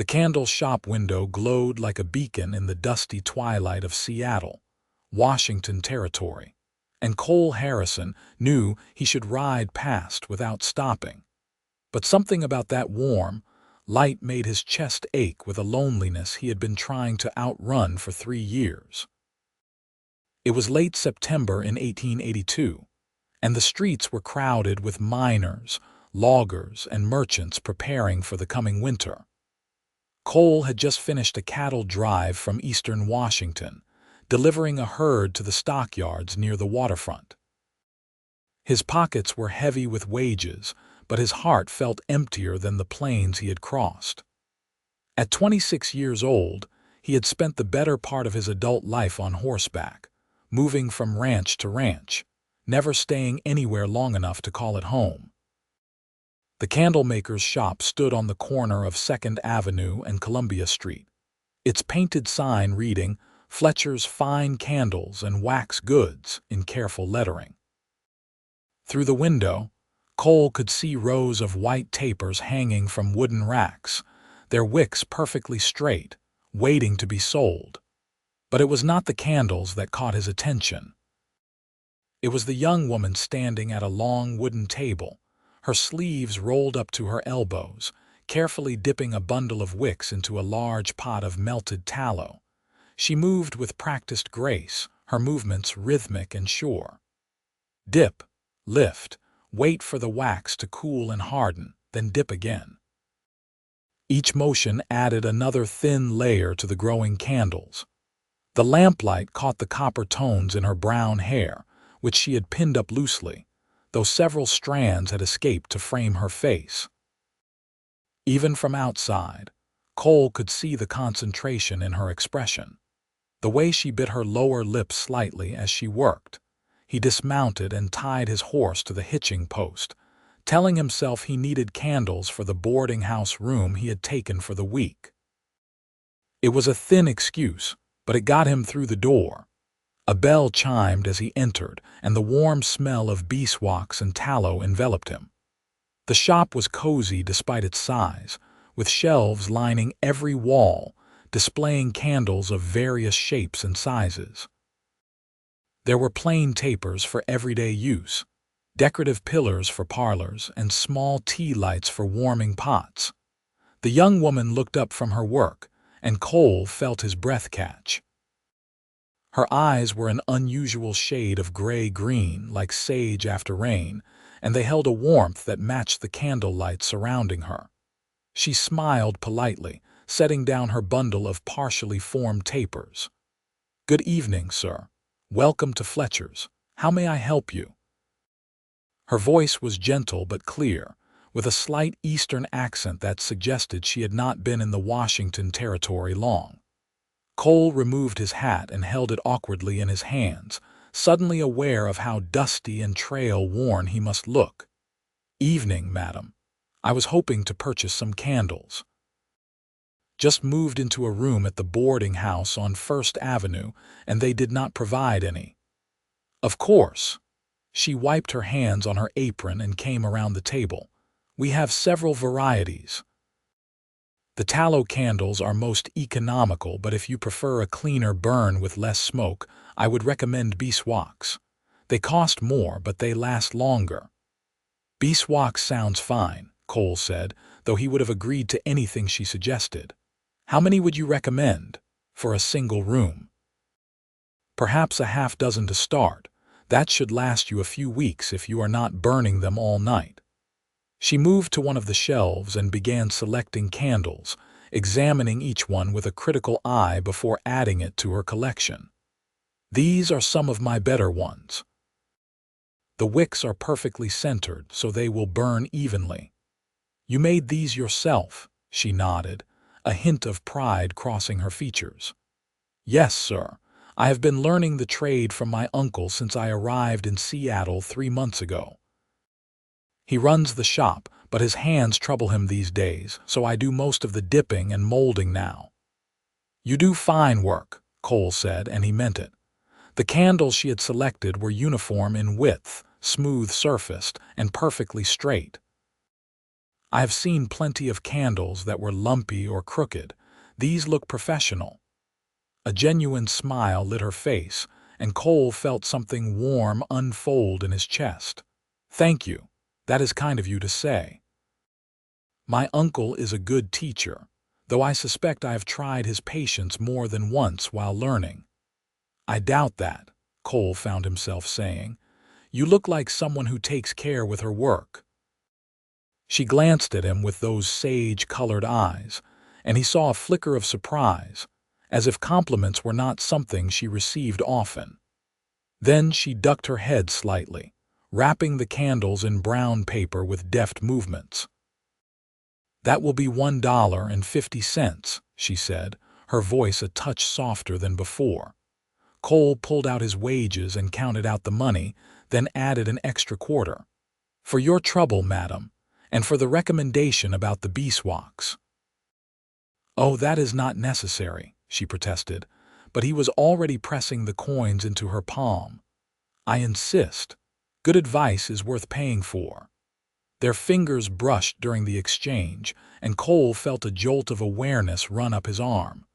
The candle shop window glowed like a beacon in the dusty twilight of Seattle, Washington Territory, and Cole Harrison knew he should ride past without stopping. But something about that warm light made his chest ache with a loneliness he had been trying to outrun for 3 years. It was late September in 1882, and the streets were crowded with miners, loggers, and merchants preparing for the coming winter. Cole had just finished a cattle drive from eastern Washington, delivering a herd to the stockyards near the waterfront. His pockets were heavy with wages, but his heart felt emptier than the plains he had crossed. At 26 years old, he had spent the better part of his adult life on horseback, moving from ranch to ranch, never staying anywhere long enough to call it home. The Candlemaker's shop stood on the corner of 2nd Avenue and Columbia Street, its painted sign reading, "Fletcher's Fine Candles and Wax Goods," in careful lettering. Through the window, Cole could see rows of white tapers hanging from wooden racks, their wicks perfectly straight, waiting to be sold. But it was not the candles that caught his attention. It was the young woman standing at a long wooden table, her sleeves rolled up to her elbows, carefully dipping a bundle of wicks into a large pot of melted tallow. She moved with practiced grace, her movements rhythmic and sure. Dip, lift, wait for the wax to cool and harden, then dip again. Each motion added another thin layer to the growing candles. The lamplight caught the copper tones in her brown hair, which she had pinned up loosely, though several strands had escaped to frame her face. Even from outside, Cole could see the concentration in her expression. The way she bit her lower lip slightly as she worked. He dismounted and tied his horse to the hitching post, telling himself he needed candles for the boarding house room he had taken for the week. It was a thin excuse, but it got him through the door. A bell chimed as he entered, and the warm smell of beeswax and tallow enveloped him. The shop was cozy despite its size, with shelves lining every wall, displaying candles of various shapes and sizes. There were plain tapers for everyday use, decorative pillars for parlors, and small tea lights for warming pots. The young woman looked up from her work, and Cole felt his breath catch. Her eyes were an unusual shade of gray-green, like sage after rain, and they held a warmth that matched the candlelight surrounding her. She smiled politely, setting down her bundle of partially formed tapers. "Good evening, sir. Welcome to Fletcher's. How may I help you?" Her voice was gentle but clear, with a slight Eastern accent that suggested she had not been in the Washington Territory long. Cole removed his hat and held it awkwardly in his hands, suddenly aware of how dusty and trail-worn he must look. "Evening, madam. I was hoping to purchase some candles. Just moved into a room at the boarding house on 1st Avenue, and they did not provide any." "Of course." She wiped her hands on her apron and came around the table. "We have several varieties. The tallow candles are most economical, but if you prefer a cleaner burn with less smoke, I would recommend beeswax. They cost more, but they last longer." "Beeswax sounds fine," Cole said, though he would have agreed to anything she suggested. "How many would you recommend for a single room?" "Perhaps a half-dozen to start. That should last you a few weeks if you are not burning them all night." She moved to one of the shelves and began selecting candles, examining each one with a critical eye before adding it to her collection. "These are some of my better ones. The wicks are perfectly centered, so they will burn evenly." "You made these yourself?" She nodded, a hint of pride crossing her features. "Yes, sir. I have been learning the trade from my uncle since I arrived in Seattle 3 months ago. He runs the shop, but his hands trouble him these days, so I do most of the dipping and molding now." "You do fine work," Cole said, and he meant it. The candles she had selected were uniform in width, smooth-surfaced, and perfectly straight. I have seen plenty of candles that were lumpy or crooked. These look professional." A genuine smile lit her face, and Cole felt something warm unfold in his chest. "Thank you. That is kind of you to say. My uncle is a good teacher, though I suspect I have tried his patience more than once while learning." "I doubt that," Cole found himself saying. "You look like someone who takes care with her work." She glanced at him with those sage-colored eyes, and he saw a flicker of surprise, as if compliments were not something she received often. Then she ducked her head slightly, wrapping the candles in brown paper with deft movements. "That will be $1.50, she said, her voice a touch softer than before. Cole pulled out his wages and counted out the money, then added an extra quarter. "For your trouble, madam, and for the recommendation about the beeswax." "Oh, that is not necessary," she protested, but he was already pressing the coins into her palm. "I insist. Good advice is worth paying for." Their fingers brushed during the exchange, and Cole felt a jolt of awareness run up his arm.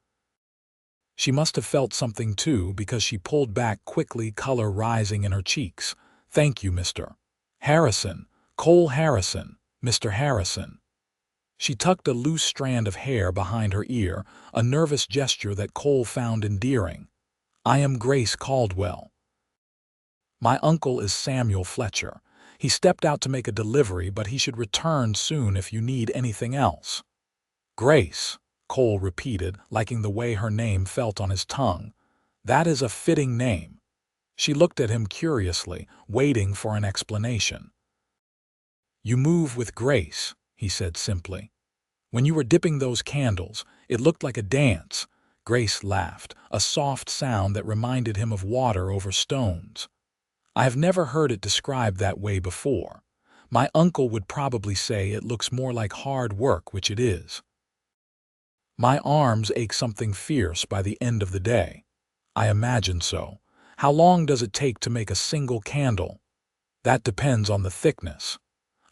She must have felt something too, because she pulled back quickly, color rising in her cheeks. "Thank you, Mr. Harrison. Cole Harrison. Mr. Harrison." She tucked a loose strand of hair behind her ear, a nervous gesture that Cole found endearing. "I am Grace Caldwell. My uncle is Samuel Fletcher. He stepped out to make a delivery, but he should return soon if you need anything else." "Grace," Cole repeated, liking the way her name felt on his tongue. "That is a fitting name." She looked at him curiously, waiting for an explanation. "You move with grace," he said simply. "When you were dipping those candles, it looked like a dance." Grace laughed, a soft sound that reminded him of water over stones. "I have never heard it described that way before. My uncle would probably say it looks more like hard work, which it is." "My arms ache something fierce by the end of the day." "I imagine so. How long does it take to make a single candle?" "That depends on the thickness.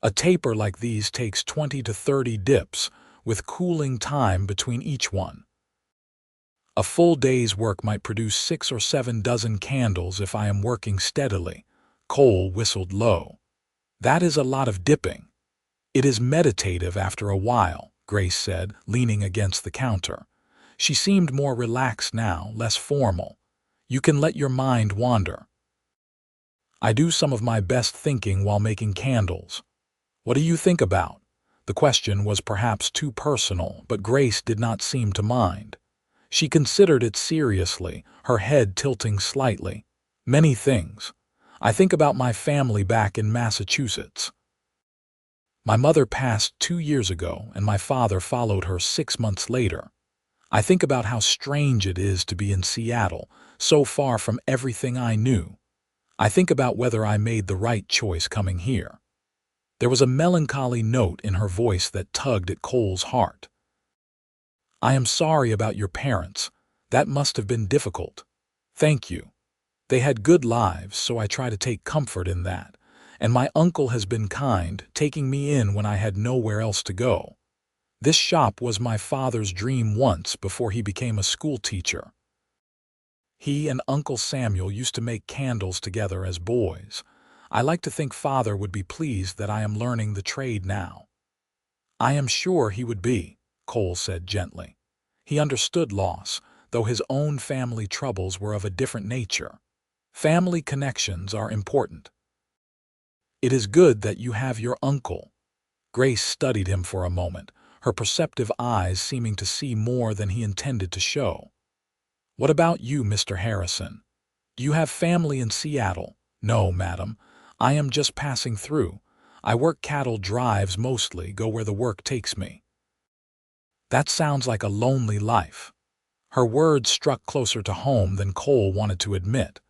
A taper like these takes 20 to 30 dips, with cooling time between each one. A full day's work might produce 6 or 7 dozen candles if I am working steadily." Cole whistled low. "That is a lot of dipping." "It is meditative after a while," Grace said, leaning against the counter. She seemed more relaxed now, less formal. "You can let your mind wander." "I do some of my best thinking while making candles." "What do you think about?" The question was perhaps too personal, but Grace did not seem to mind. She considered it seriously, her head tilting slightly. "Many things. I think about my family back in Massachusetts. My mother passed 2 years ago, and my father followed her 6 months later. I think about how strange it is to be in Seattle, so far from everything I knew. I think about whether I made the right choice coming here." There was a melancholy note in her voice that tugged at Cole's heart. "I am sorry about your parents. That must have been difficult." "Thank you. They had good lives, so I try to take comfort in that. And my uncle has been kind, taking me in when I had nowhere else to go. This shop was my father's dream once before he became a school teacher. He and Uncle Samuel used to make candles together as boys. I like to think Father would be pleased that I am learning the trade now." "I am sure he would be," Cole said gently. He understood loss, though his own family troubles were of a different nature. Family connections are important. "It is good that you have your uncle." Grace studied him for a moment, her perceptive eyes seeming to see more than he intended to show. "What about you, Mr. Harrison? Do you have family in Seattle?" "No, madam. I am just passing through. I work cattle drives mostly, go where the work takes me." "That sounds like a lonely life." Her words struck closer to home than Cole wanted to admit.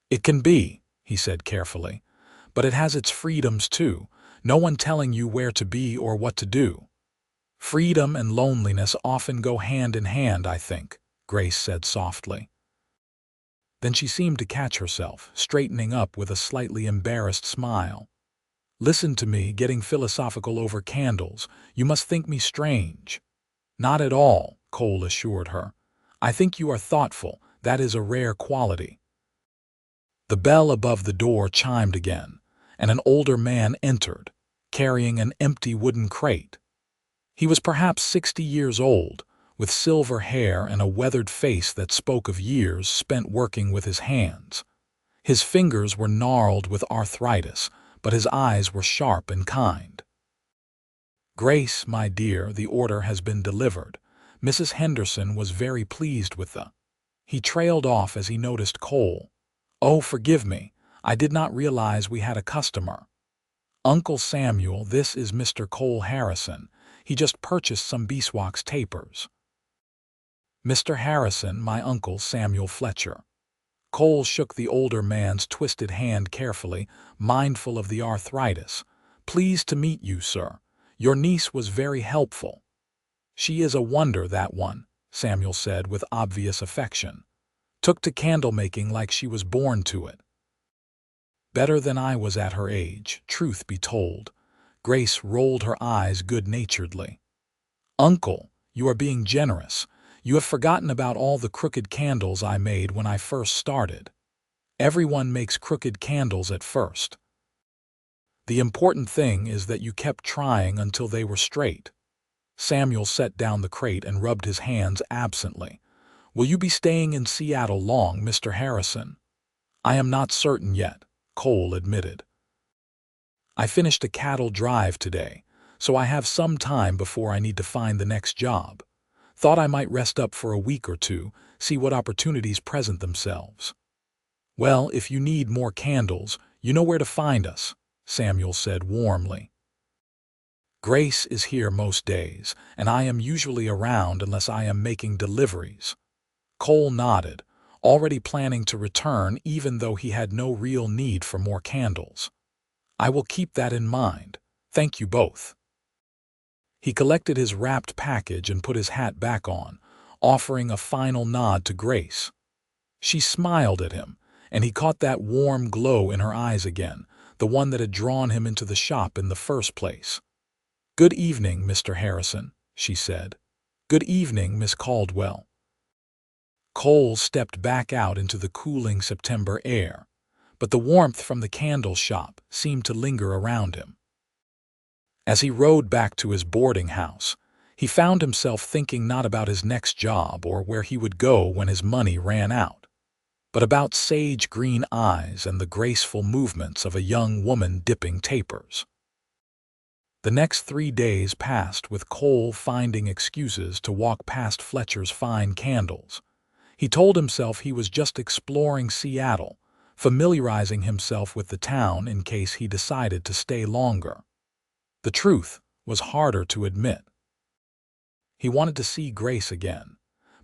"It can be," he said carefully, "but it has its freedoms too, no one telling you where to be or what to do." "Freedom and loneliness often go hand in hand, I think," Grace said softly. Then she seemed to catch herself, straightening up with a slightly embarrassed smile. Listen to me getting philosophical over candles. You must think me strange. Not at all, Cole assured her. I think you are thoughtful. That is a rare quality. The bell above the door chimed again, and an older man entered, carrying an empty wooden crate. He was perhaps 60 years old, with silver hair and a weathered face that spoke of years spent working with his hands. His fingers were gnarled with arthritis, but his eyes were sharp and kind. Grace, my dear, the order has been delivered. Mrs. Henderson was very pleased with the. He trailed off as he noticed Cole. Oh, forgive me. I did not realize we had a customer. Uncle Samuel, this is Mr. Cole Harrison. He just purchased some beeswax tapers. Mr. Harrison, my uncle Samuel Fletcher. Cole shook the older man's twisted hand carefully, mindful of the arthritis. Pleased to meet you, sir. Your niece was very helpful. She is a wonder, that one, Samuel said with obvious affection. Took to candlemaking like she was born to it. Better than I was at her age, truth be told. Grace rolled her eyes good-naturedly. Uncle, you are being generous. You have forgotten about all the crooked candles I made when I first started. Everyone makes crooked candles at first. The important thing is that you kept trying until they were straight. Samuel set down the crate and rubbed his hands absently. Will you be staying in Seattle long, Mr. Harrison? I am not certain yet, Cole admitted. I finished a cattle drive today, so I have some time before I need to find the next job. Thought I might rest up for a week or two, see what opportunities present themselves. Well, if you need more candles, you know where to find us, Samuel said warmly. Grace is here most days, and I am usually around unless I am making deliveries. Cole nodded, already planning to return even though he had no real need for more candles. I will keep that in mind. Thank you both. He collected his wrapped package and put his hat back on, offering a final nod to Grace. She smiled at him, and he caught that warm glow in her eyes again, the one that had drawn him into the shop in the first place. Good evening, Mr. Harrison, she said. Good evening, Miss Caldwell. Cole stepped back out into the cooling September air, but the warmth from the candle shop seemed to linger around him. As he rode back to his boarding house, he found himself thinking not about his next job or where he would go when his money ran out, but about sage green eyes and the graceful movements of a young woman dipping tapers. The next 3 days passed with Cole finding excuses to walk past Fletcher's fine candles. He told himself he was just exploring Seattle, familiarizing himself with the town in case he decided to stay longer. The truth was harder to admit. He wanted to see Grace again,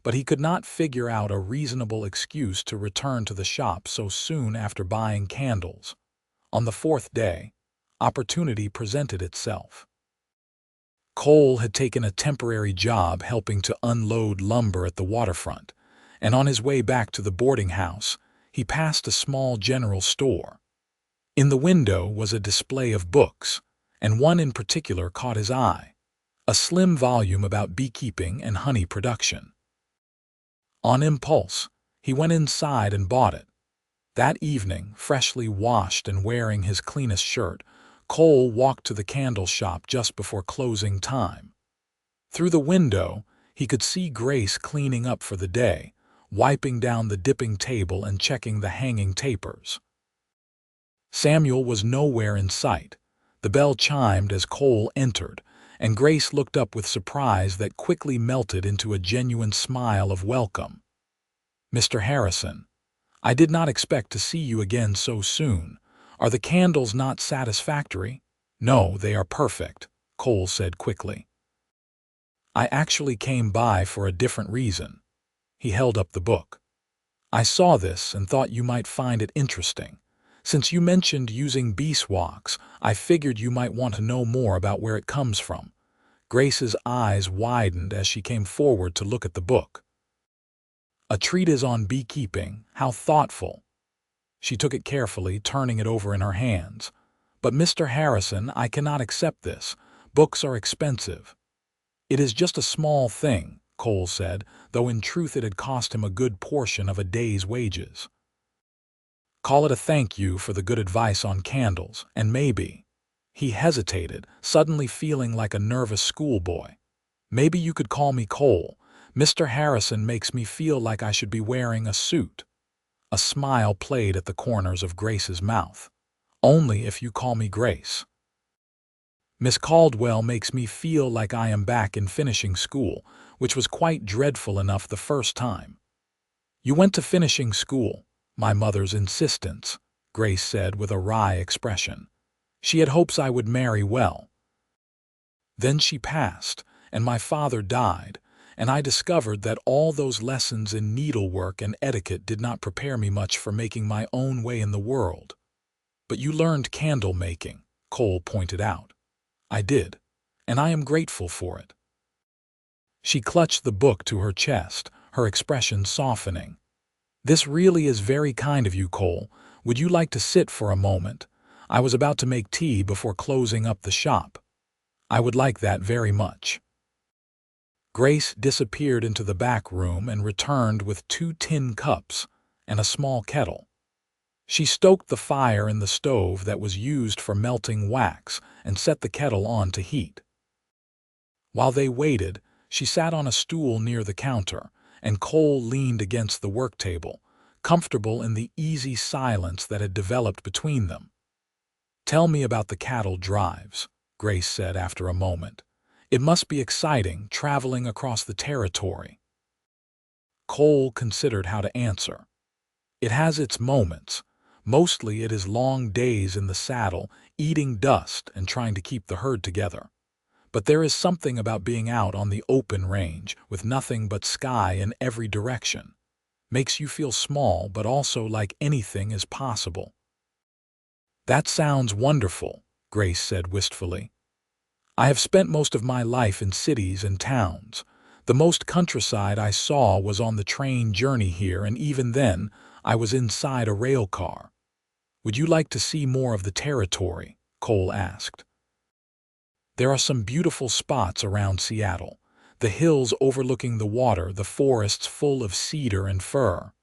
but he could not figure out a reasonable excuse to return to the shop so soon after buying candles. On the 4th day, opportunity presented itself. Cole had taken a temporary job helping to unload lumber at the waterfront, and on his way back to the boarding house, he passed a small general store. In the window was a display of books, and one in particular caught his eye, a slim volume about beekeeping and honey production. On impulse, he went inside and bought it. That evening, freshly washed and wearing his cleanest shirt, Cole walked to the candle shop just before closing time. Through the window, he could see Grace cleaning up for the day, wiping down the dipping table and checking the hanging tapers. Samuel was nowhere in sight. The bell chimed as Cole entered, and Grace looked up with surprise that quickly melted into a genuine smile of welcome. Mr. Harrison, I did not expect to see you again so soon. Are the candles not satisfactory? No, they are perfect, Cole said quickly. I actually came by for a different reason. He held up the book. I saw this and thought you might find it interesting. Since you mentioned using beeswax, I figured you might want to know more about where it comes from. Grace's eyes widened as she came forward to look at the book. A treatise on beekeeping, how thoughtful. She took it carefully, turning it over in her hands. "But Mr. Harrison, I cannot accept this. Books are expensive." "It is just a small thing," Cole said, though in truth it had cost him a good portion of a day's wages. "Call it a thank you for the good advice on candles, and maybe—" He hesitated, suddenly feeling like a nervous schoolboy. "Maybe you could call me Cole. Mr. Harrison makes me feel like I should be wearing a suit." A smile played at the corners of Grace's mouth. "Only if you call me Grace. Miss Caldwell makes me feel like I am back in finishing school, which was quite dreadful enough the first time." "You went to finishing school?" "My mother's insistence," Grace said with a wry expression. "She had hopes I would marry well. Then she passed, and my father died, and I discovered that all those lessons in needlework and etiquette did not prepare me much for making my own way in the world." "But you learned candle making," Cole pointed out. "I did, and I am grateful for it." She clutched the book to her chest, her expression softening. "This really is very kind of you, Cole. Would you like to sit for a moment? I was about to make tea before closing up the shop." "I would like that very much." Grace disappeared into the back room and returned with 2 tin cups and a small kettle. She stoked the fire in the stove that was used for melting wax and set the kettle on to heat. While they waited, she sat on a stool near the counter, and Cole leaned against the work table, comfortable in the easy silence that had developed between them. "Tell me about the cattle drives," Grace said after a moment. "It must be exciting, traveling across the territory." Cole considered how to answer. "It has its moments. Mostly it is long days in the saddle, eating dust and trying to keep the herd together. But there is something about being out on the open range, with nothing but sky in every direction. Makes you feel small, but also like anything is possible." "That sounds wonderful," Grace said wistfully. "I have spent most of my life in cities and towns. The most countryside I saw was on the train journey here, and even then, I was inside a rail car." "Would you like to see more of the territory?" Cole asked. "There are some beautiful spots around Seattle. The hills overlooking the water, the forests full of cedar and fir."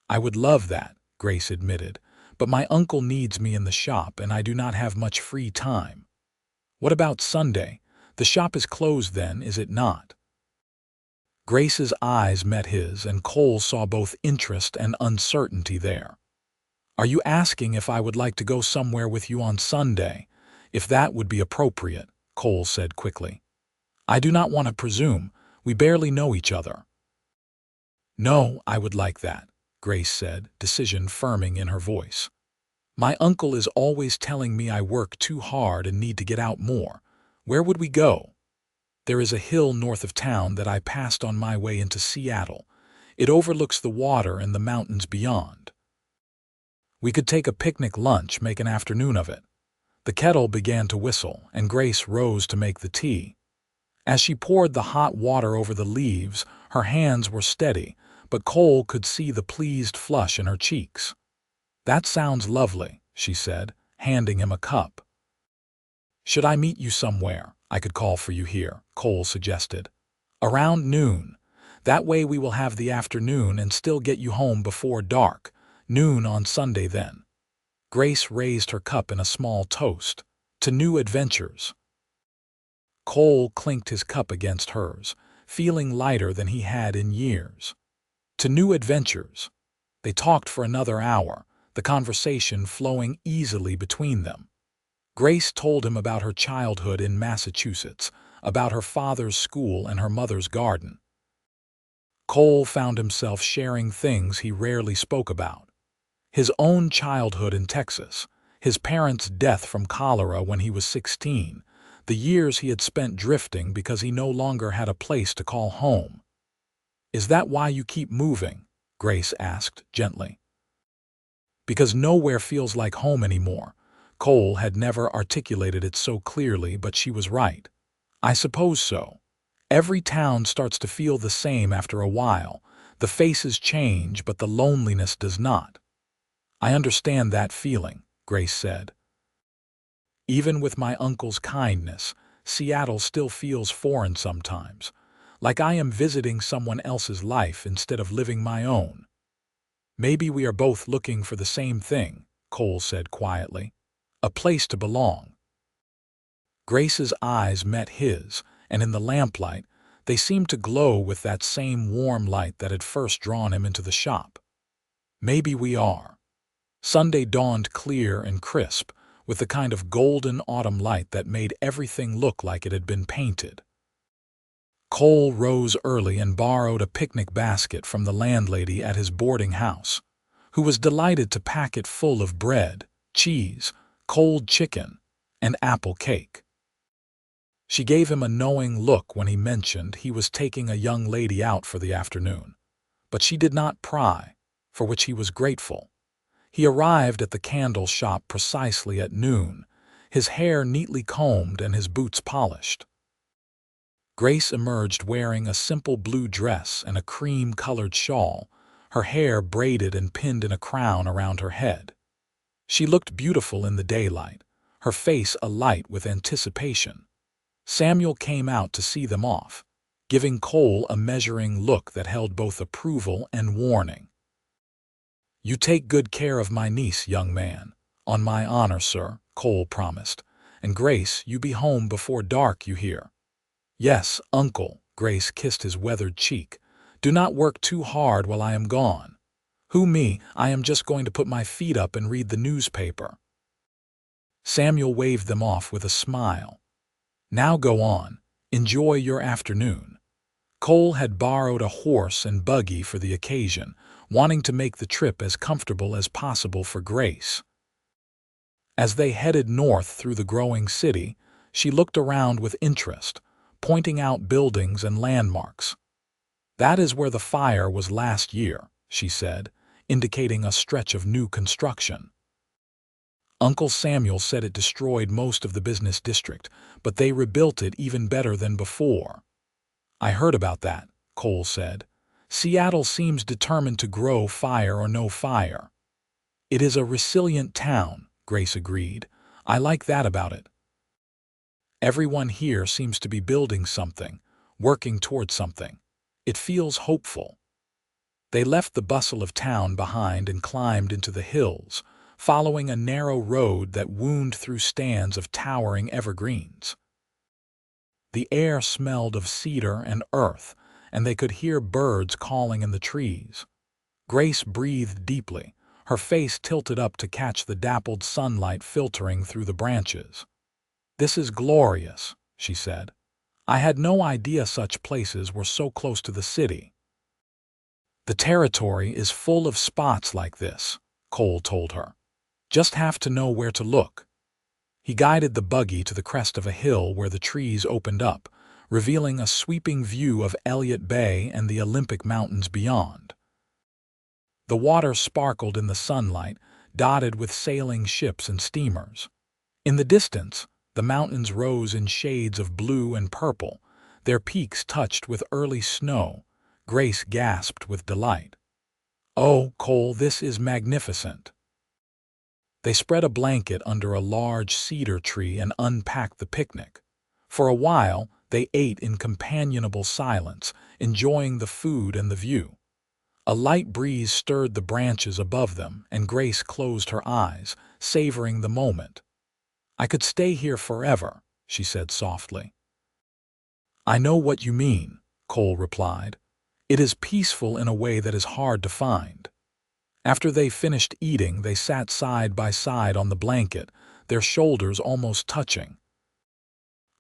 "I would love that," Grace admitted, "but my uncle needs me in the shop and I do not have much free time." "What about Sunday? The shop is closed then, is it not?" Grace's eyes met his, and Cole saw both interest and uncertainty there. "Are you asking if I would like to go somewhere with you on Sunday? If that would be appropriate," Cole said quickly. "I do not want to presume. We barely know each other." "No, I would like that," Grace said, decision firming in her voice. "My uncle is always telling me I work too hard and need to get out more. Where would we go?" "There is a hill north of town that I passed on my way into Seattle. It overlooks the water and the mountains beyond. We could take a picnic lunch, make an afternoon of it." The kettle began to whistle, and Grace rose to make the tea. As she poured the hot water over the leaves, her hands were steady, but Cole could see the pleased flush in her cheeks. "That sounds lovely," she said, handing him a cup. "Should I meet you somewhere? I could call for you here," Cole suggested. "Around noon. That way we will have the afternoon and still get you home before dark. Noon on Sunday then." Grace raised her cup in a small toast. "To new adventures." Cole clinked his cup against hers, feeling lighter than he had in years. To new adventures. They talked for another hour, the conversation flowing easily between them. Grace told him about her childhood in Massachusetts, about her father's school and her mother's garden. Cole found himself sharing things he rarely spoke about. His own childhood in Texas, his parents' death from cholera when he was 16, the years he had spent drifting because he no longer had a place to call home. "Is that why you keep moving?" Grace asked gently. "Because nowhere feels like home anymore." Cole had never articulated it so clearly, but she was right. "I suppose so. Every town starts to feel the same after a while. The faces change, but the loneliness does not." "I understand that feeling," Grace said. Even with my uncle's kindness, Seattle still feels foreign sometimes, like I am visiting someone else's life instead of living my own. Maybe we are both looking for the same thing, Cole said quietly. A place to belong. Grace's eyes met his, and in the lamplight, they seemed to glow with that same warm light that had first drawn him into the shop. Maybe we are. Sunday dawned clear and crisp, with the kind of golden autumn light that made everything look like it had been painted. Cole rose early and borrowed a picnic basket from the landlady at his boarding house, who was delighted to pack it full of bread, cheese, cold chicken, and apple cake. She gave him a knowing look when he mentioned he was taking a young lady out for the afternoon, but she did not pry, for which he was grateful. He arrived at the candle shop precisely at noon, his hair neatly combed and his boots polished. Grace emerged wearing a simple blue dress and a cream-colored shawl, her hair braided and pinned in a crown around her head. She looked beautiful in the daylight, her face alight with anticipation. Samuel came out to see them off, giving Cole a measuring look that held both approval and warning. "You take good care of my niece, young man. On my honor, sir," Cole promised. "And Grace, you be home before dark, you hear?" "Yes, uncle," Grace kissed his weathered cheek. "Do not work too hard while I am gone." "Who me? I am just going to put my feet up and read the newspaper." Samuel waved them off with a smile. "Now go on. Enjoy your afternoon." Cole had borrowed a horse and buggy for the occasion, wanting to make the trip as comfortable as possible for Grace. As they headed north through the growing city, she looked around with interest, pointing out buildings and landmarks. "That is where the fire was last year," she said, indicating a stretch of new construction. Uncle Samuel said it destroyed most of the business district, but they rebuilt it even better than before. "I heard about that," Cole said. "Seattle seems determined to grow fire or no fire." "It is a resilient town," Grace agreed. "I like that about it. Everyone here seems to be building something, working towards something. It feels hopeful." They left the bustle of town behind and climbed into the hills, following a narrow road that wound through stands of towering evergreens. The air smelled of cedar and earth, and they could hear birds calling in the trees. Grace breathed deeply, her face tilted up to catch the dappled sunlight filtering through the branches. "This is glorious," she said. "I had no idea such places were so close to the city." "The territory is full of spots like this," Cole told her. "Just have to know where to look." He guided the buggy to the crest of a hill where the trees opened up, revealing a sweeping view of Elliott Bay and the Olympic Mountains beyond. The water sparkled in the sunlight, dotted with sailing ships and steamers. In the distance, the mountains rose in shades of blue and purple, their peaks touched with early snow. Grace gasped with delight. "Oh, Cole, this is magnificent." They spread a blanket under a large cedar tree and unpacked the picnic. For a while, they ate in companionable silence, enjoying the food and the view. A light breeze stirred the branches above them, and Grace closed her eyes, savoring the moment. "I could stay here forever," she said softly. "I know what you mean," Cole replied. "It is peaceful in a way that is hard to find." After they finished eating, they sat side by side on the blanket, their shoulders almost touching.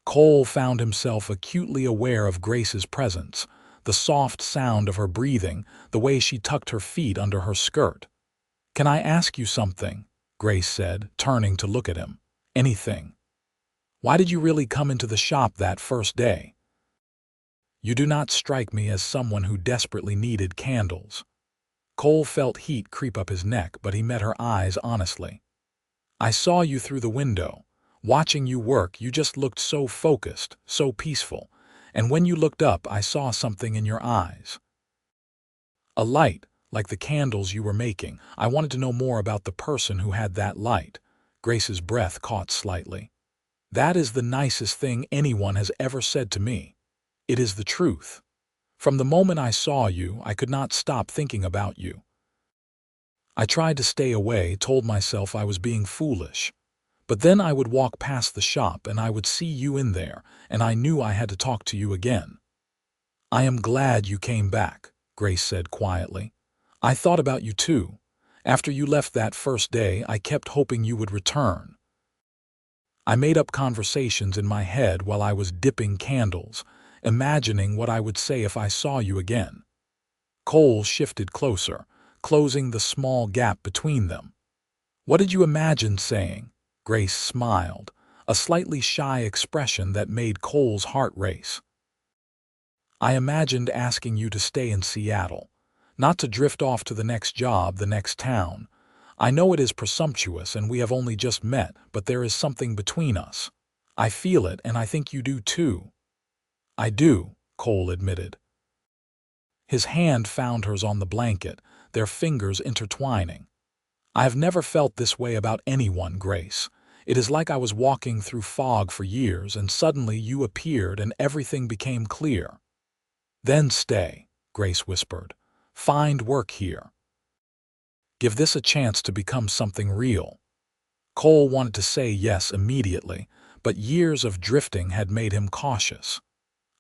Cole found himself acutely aware of Grace's presence, the soft sound of her breathing, the way she tucked her feet under her skirt. "Can I ask you something?" Grace said, turning to look at him. "Anything. Why did you really come into the shop that first day?" "You do not strike me as someone who desperately needed candles." Cole felt heat creep up his neck, but he met her eyes honestly. "I saw you through the window. Watching you work, you just looked so focused, so peaceful. And when you looked up, I saw something in your eyes. A light, like the candles you were making. I wanted to know more about the person who had that light." Grace's breath caught slightly. That is the nicest thing anyone has ever said to me. It is the truth. From the moment I saw you, I could not stop thinking about you. I tried to stay away, told myself I was being foolish. But then I would walk past the shop and I would see you in there, and I knew I had to talk to you again. I am glad you came back, Grace said quietly. I thought about you too. After you left that first day, I kept hoping you would return. I made up conversations in my head while I was dipping candles, imagining what I would say if I saw you again. Cole shifted closer, closing the small gap between them. What did you imagine saying? Grace smiled, a slightly shy expression that made Cole's heart race. I imagined asking you to stay in Seattle, not to drift off to the next job, the next town. I know it is presumptuous and we have only just met, but there is something between us. I feel it and I think you do too. I do, Cole admitted. His hand found hers on the blanket, their fingers intertwining. I have never felt this way about anyone, Grace. It is like I was walking through fog for years and suddenly you appeared and everything became clear. Then stay, Grace whispered. Find work here. Give this a chance to become something real. Cole wanted to say yes immediately, but years of drifting had made him cautious.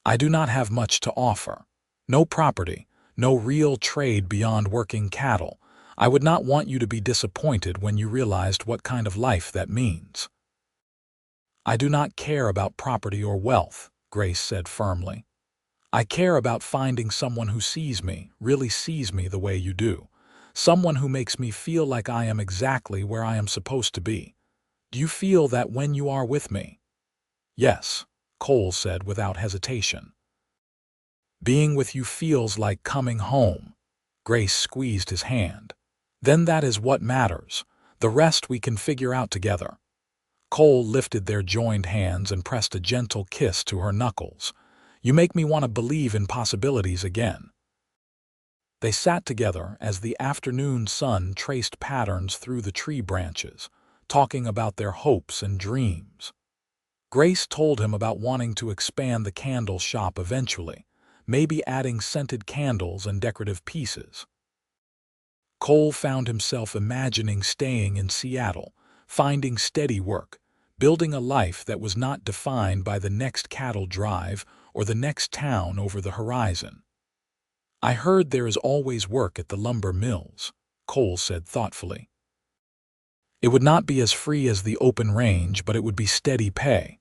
I do not have much to offer. No property, no real trade beyond working cattle. I would not want you to be disappointed when you realized what kind of life that means. I do not care about property or wealth, Grace said firmly. I care about finding someone who sees me, really sees me the way you do. Someone who makes me feel like I am exactly where I am supposed to be. Do you feel that when you are with me? Yes, Cole said without hesitation. Being with you feels like coming home. Grace squeezed his hand. Then that is what matters. The rest we can figure out together. Cole lifted their joined hands and pressed a gentle kiss to her knuckles. You make me want to believe in possibilities again. They sat together as the afternoon sun traced patterns through the tree branches, talking about their hopes and dreams. Grace told him about wanting to expand the candle shop eventually, maybe adding scented candles and decorative pieces. Cole found himself imagining staying in Seattle, finding steady work, building a life that was not defined by the next cattle drive or the next town over the horizon. I heard there is always work at the lumber mills, Cole said thoughtfully. It would not be as free as the open range, but it would be steady pay.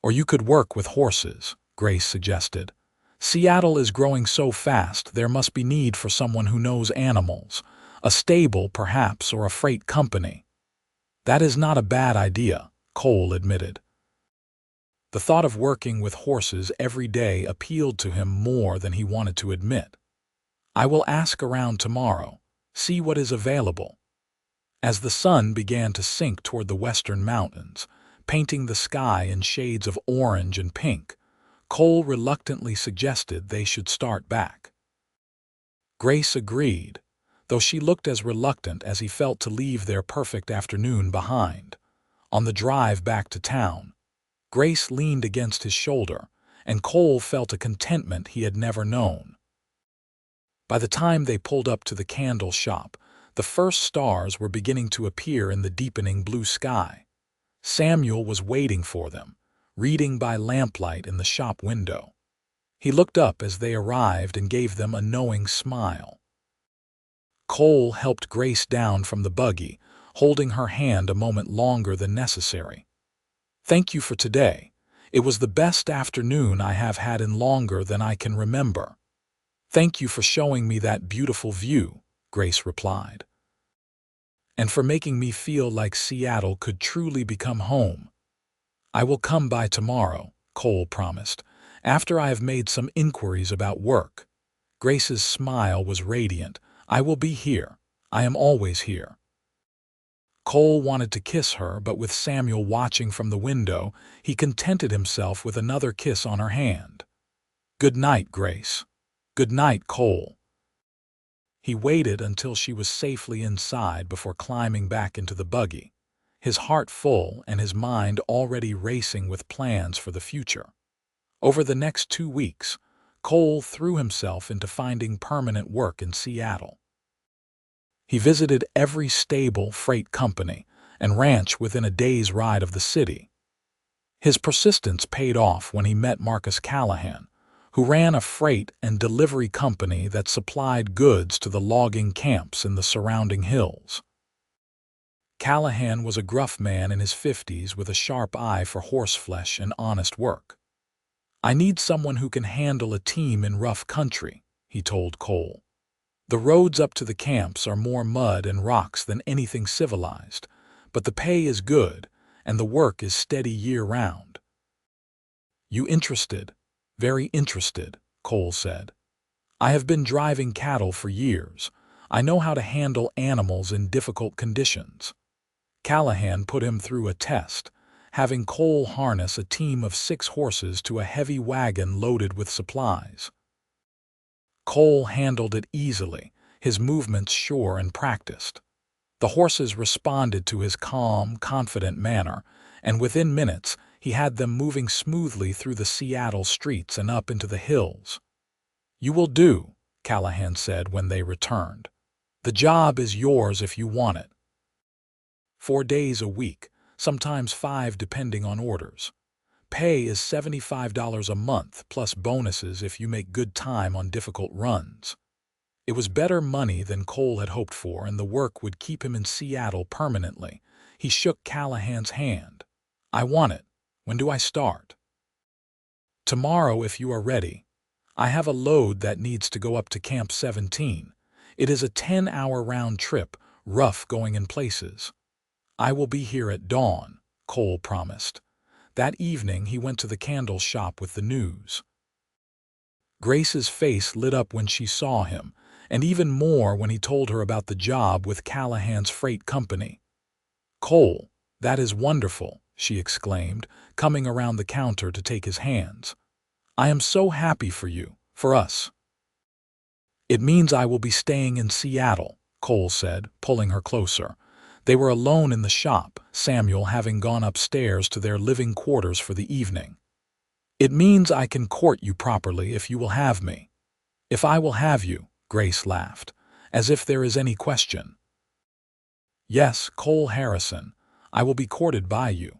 Or you could work with horses, Grace suggested. Seattle is growing so fast, there must be need for someone who knows animals, a stable perhaps, or a freight company. That is not a bad idea, Cole admitted. The thought of working with horses every day appealed to him more than he wanted to admit. I will ask around tomorrow, see what is available. As the sun began to sink toward the western mountains, painting the sky in shades of orange and pink, Cole reluctantly suggested they should start back. Grace agreed, though she looked as reluctant as he felt to leave their perfect afternoon behind. On the drive back to town, Grace leaned against his shoulder, and Cole felt a contentment he had never known. By the time they pulled up to the candle shop, the first stars were beginning to appear in the deepening blue sky. Samuel was waiting for them, reading by lamplight in the shop window. He looked up as they arrived and gave them a knowing smile. Cole helped Grace down from the buggy, holding her hand a moment longer than necessary. Thank you for today. It was the best afternoon I have had in longer than I can remember. Thank you for showing me that beautiful view, Grace replied. And for making me feel like Seattle could truly become home. I will come by tomorrow, Cole promised, after I have made some inquiries about work. Grace's smile was radiant. I will be here. I am always here. Cole wanted to kiss her, but with Samuel watching from the window, he contented himself with another kiss on her hand. Good night, Grace. Good night, Cole. He waited until she was safely inside before climbing back into the buggy. his heart full and his mind already racing with plans for the future. Over the next 2 weeks, Cole threw himself into finding permanent work in Seattle. He visited every stable, freight company, and ranch within a day's ride of the city. His persistence paid off when he met Marcus Callahan, who ran a freight and delivery company that supplied goods to the logging camps in the surrounding hills. Callahan was a gruff man in his 50s with a sharp eye for horseflesh and honest work. "I need someone who can handle a team in rough country," he told Cole. "The roads up to the camps are more mud and rocks than anything civilized, but the pay is good and the work is steady year-round." "You interested?" "Very interested," Cole said. "I have been driving cattle for years. I know how to handle animals in difficult conditions." Callahan put him through a test, having Cole harness a team of 6 horses to a heavy wagon loaded with supplies. Cole handled it easily, his movements sure and practiced. The horses responded to his calm, confident manner, and within minutes he had them moving smoothly through the Seattle streets and up into the hills. "You will do," Callahan said when they returned. "The job is yours if you want it." 4 days a week, sometimes 5 depending on orders. Pay is $75 a month plus bonuses if you make good time on difficult runs. It was better money than Cole had hoped for, and the work would keep him in Seattle permanently. He shook Callahan's hand. "I want it. When do I start?" "Tomorrow if you are ready. I have a load that needs to go up to Camp 17. It is a 10-hour round trip, rough going in places." "I will be here at dawn," Cole promised. That evening he went to the candle shop with the news. Grace's face lit up when she saw him, and even more when he told her about the job with Callahan's freight company. "Cole, that is wonderful," she exclaimed, coming around the counter to take his hands. "I am so happy for you, for us." "It means I will be staying in Seattle," Cole said, pulling her closer. They were alone in the shop, Samuel having gone upstairs to their living quarters for the evening. "It means I can court you properly if you will have me." "If I will have you," Grace laughed, "as if there is any question." "Yes, Cole Harrison, I will be courted by you.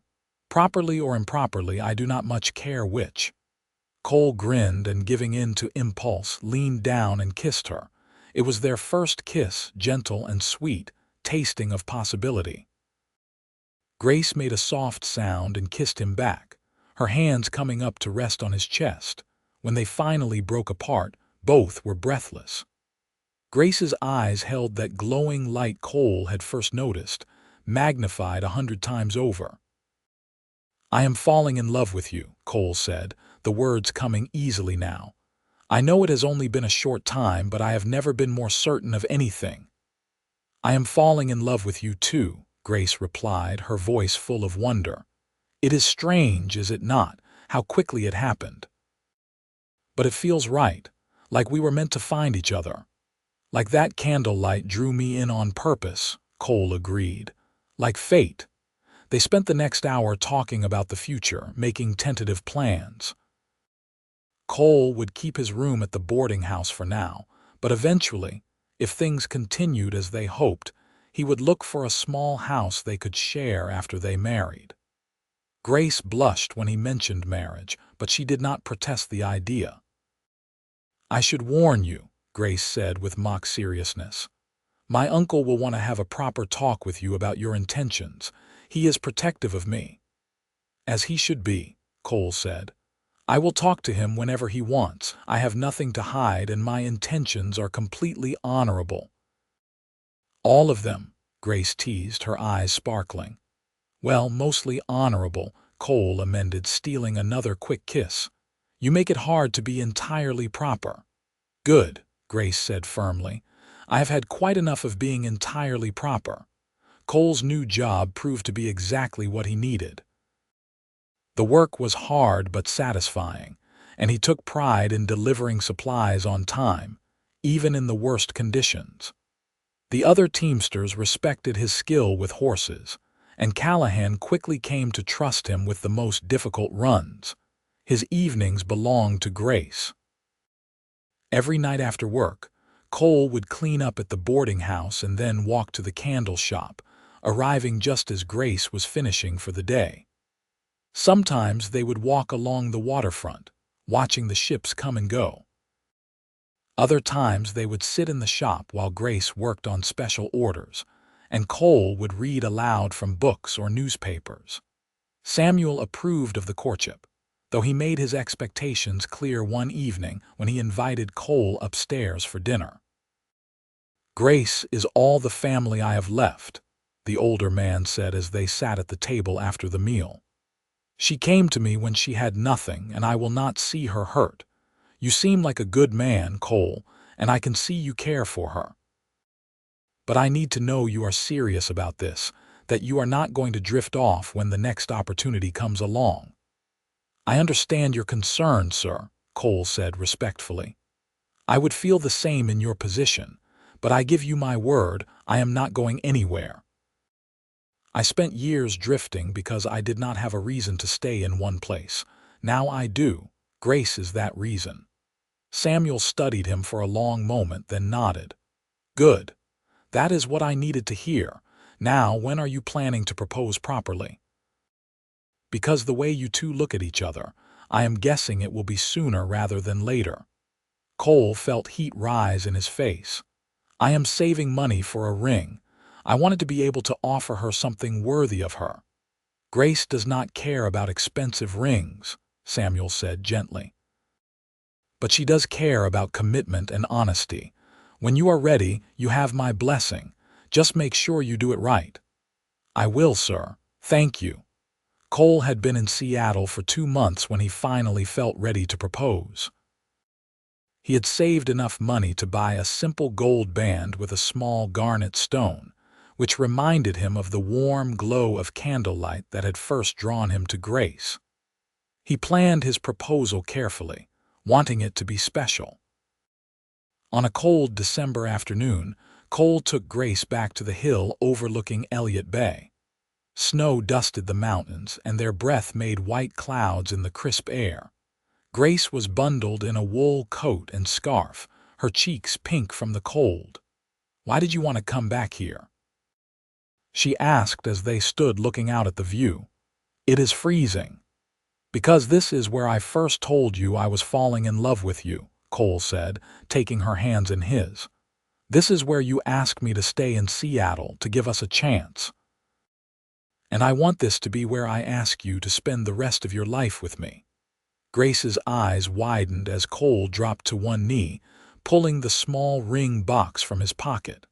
Properly or improperly, I do not much care which." Cole grinned and, giving in to impulse, leaned down and kissed her. It was their first kiss, gentle and sweet, tasting of possibility. Grace made a soft sound and kissed him back, her hands coming up to rest on his chest. When they finally broke apart, both were breathless. Grace's eyes held that glowing light Cole had first noticed, magnified 100 times over. "I am falling in love with you," Cole said, the words coming easily now. "I know it has only been a short time, but I have never been more certain of anything." "I am falling in love with you too," Grace replied, her voice full of wonder. "It is strange, is it not, how quickly it happened? But it feels right, like we were meant to find each other." "Like that candlelight drew me in on purpose," Cole agreed. "Like fate." They spent the next hour talking about the future, making tentative plans. Cole would keep his room at the boarding house for now, but eventually, if things continued as they hoped, he would look for a small house they could share after they married. Grace blushed when he mentioned marriage, but she did not protest the idea. "I should warn you," Grace said with mock seriousness. "My uncle will want to have a proper talk with you about your intentions. He is protective of me." "As he should be," Cole said. "I will talk to him whenever he wants. I have nothing to hide and my intentions are completely honorable." "All of them," Grace teased, her eyes sparkling. "Well, mostly honorable," Cole amended, stealing another quick kiss. "You make it hard to be entirely proper." "Good," Grace said firmly. "I have had quite enough of being entirely proper." Cole's new job proved to be exactly what he needed. The work was hard but satisfying, and he took pride in delivering supplies on time, even in the worst conditions. The other teamsters respected his skill with horses, and Callahan quickly came to trust him with the most difficult runs. His evenings belonged to Grace. Every night after work, Cole would clean up at the boarding house and then walk to the candle shop, arriving just as Grace was finishing for the day. Sometimes they would walk along the waterfront, watching the ships come and go. Other times they would sit in the shop while Grace worked on special orders, and Cole would read aloud from books or newspapers. Samuel approved of the courtship, though he made his expectations clear one evening when he invited Cole upstairs for dinner. "Grace is all the family I have left," the older man said as they sat at the table after the meal. "She came to me when she had nothing, and I will not see her hurt. You seem like a good man, Cole, and I can see you care for her. But I need to know you are serious about this, that you are not going to drift off when the next opportunity comes along." "I understand your concern, sir," Cole said respectfully. "I would feel the same in your position, but I give you my word I am not going anywhere. I spent years drifting because I did not have a reason to stay in one place. Now I do. Grace is that reason." Samuel studied him for a long moment, then nodded. "Good. That is what I needed to hear. Now, when are you planning to propose properly?" "Because the way you two look at each other, I am guessing it will be sooner rather than later." Cole felt heat rise in his face. "I am saving money for a ring. I wanted to be able to offer her something worthy of her." "Grace does not care about expensive rings," Samuel said gently. "But she does care about commitment and honesty. When you are ready, you have my blessing. Just make sure you do it right." "I will, sir. Thank you." Cole had been in Seattle for 2 months when he finally felt ready to propose. He had saved enough money to buy a simple gold band with a small garnet stone, which reminded him of the warm glow of candlelight that had first drawn him to Grace. He planned his proposal carefully, wanting it to be special. On a cold December afternoon, Cole took Grace back to the hill overlooking Elliott Bay. Snow dusted the mountains, and their breath made white clouds in the crisp air. Grace was bundled in a wool coat and scarf, her cheeks pink from the cold. "Why did you want to come back here?" she asked as they stood looking out at the view. "It is freezing." "Because this is where I first told you I was falling in love with you," Cole said, taking her hands in his. "This is where you asked me to stay in Seattle to give us a chance. And I want this to be where I ask you to spend the rest of your life with me." Grace's eyes widened as Cole dropped to one knee, pulling the small ring box from his pocket.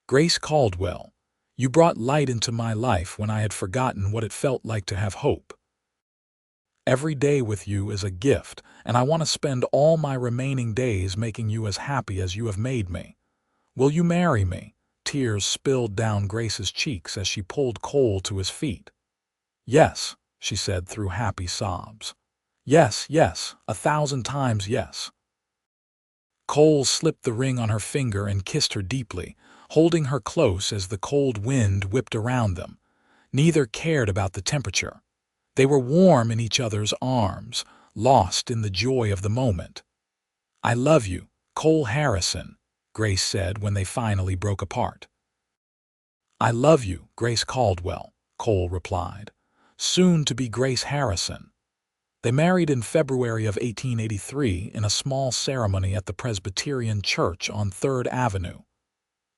"Grace Caldwell, you brought light into my life when I had forgotten what it felt like to have hope. Every day with you is a gift, and I want to spend all my remaining days making you as happy as you have made me. Will you marry me?" Tears spilled down Grace's cheeks as she pulled Cole to his feet. "Yes," she said through happy sobs. "Yes, yes, 1,000 times yes." Cole slipped the ring on her finger and kissed her deeply, holding her close as the cold wind whipped around them. Neither cared about the temperature. They were warm in each other's arms, lost in the joy of the moment. "I love you, Cole Harrison," Grace said when they finally broke apart. "I love you, Grace Caldwell," Cole replied. "Soon to be Grace Harrison." They married in February of 1883 in a small ceremony at the Presbyterian Church on 3rd Avenue.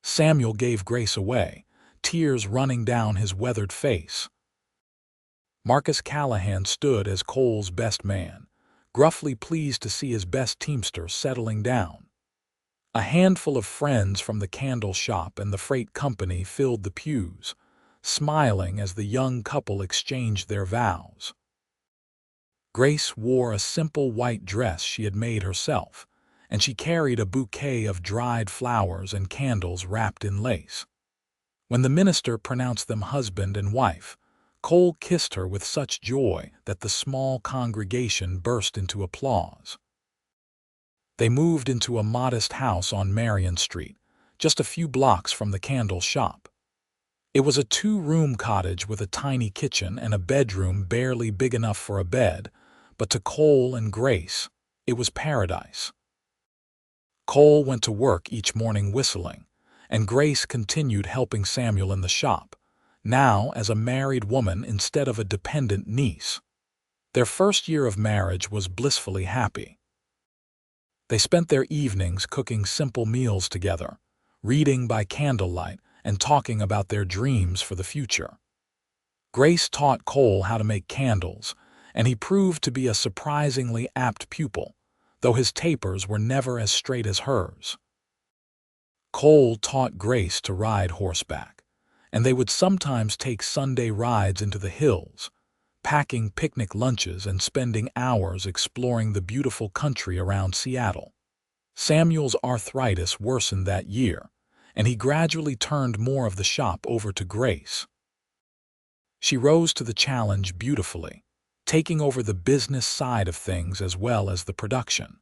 Samuel gave Grace away, tears running down his weathered face. Marcus Callahan stood as Cole's best man, gruffly pleased to see his best teamster settling down. A handful of friends from the candle shop and the freight company filled the pews, smiling as the young couple exchanged their vows. Grace wore a simple white dress she had made herself, and she carried a bouquet of dried flowers and candles wrapped in lace. When the minister pronounced them husband and wife, Cole kissed her with such joy that the small congregation burst into applause. They moved into a modest house on Marion Street, just a few blocks from the candle shop. It was a two-room cottage with a tiny kitchen and a bedroom barely big enough for a bed, but to Cole and Grace, it was paradise. Cole went to work each morning whistling, and Grace continued helping Samuel in the shop, now as a married woman instead of a dependent niece. Their first year of marriage was blissfully happy. They spent their evenings cooking simple meals together, reading by candlelight, and talking about their dreams for the future. Grace taught Cole how to make candles, and he proved to be a surprisingly apt pupil, though his tapers were never as straight as hers. Cole taught Grace to ride horseback, and they would sometimes take Sunday rides into the hills, packing picnic lunches and spending hours exploring the beautiful country around Seattle. Samuel's arthritis worsened that year, and he gradually turned more of the shop over to Grace. She rose to the challenge beautifully, taking over the business side of things as well as the production.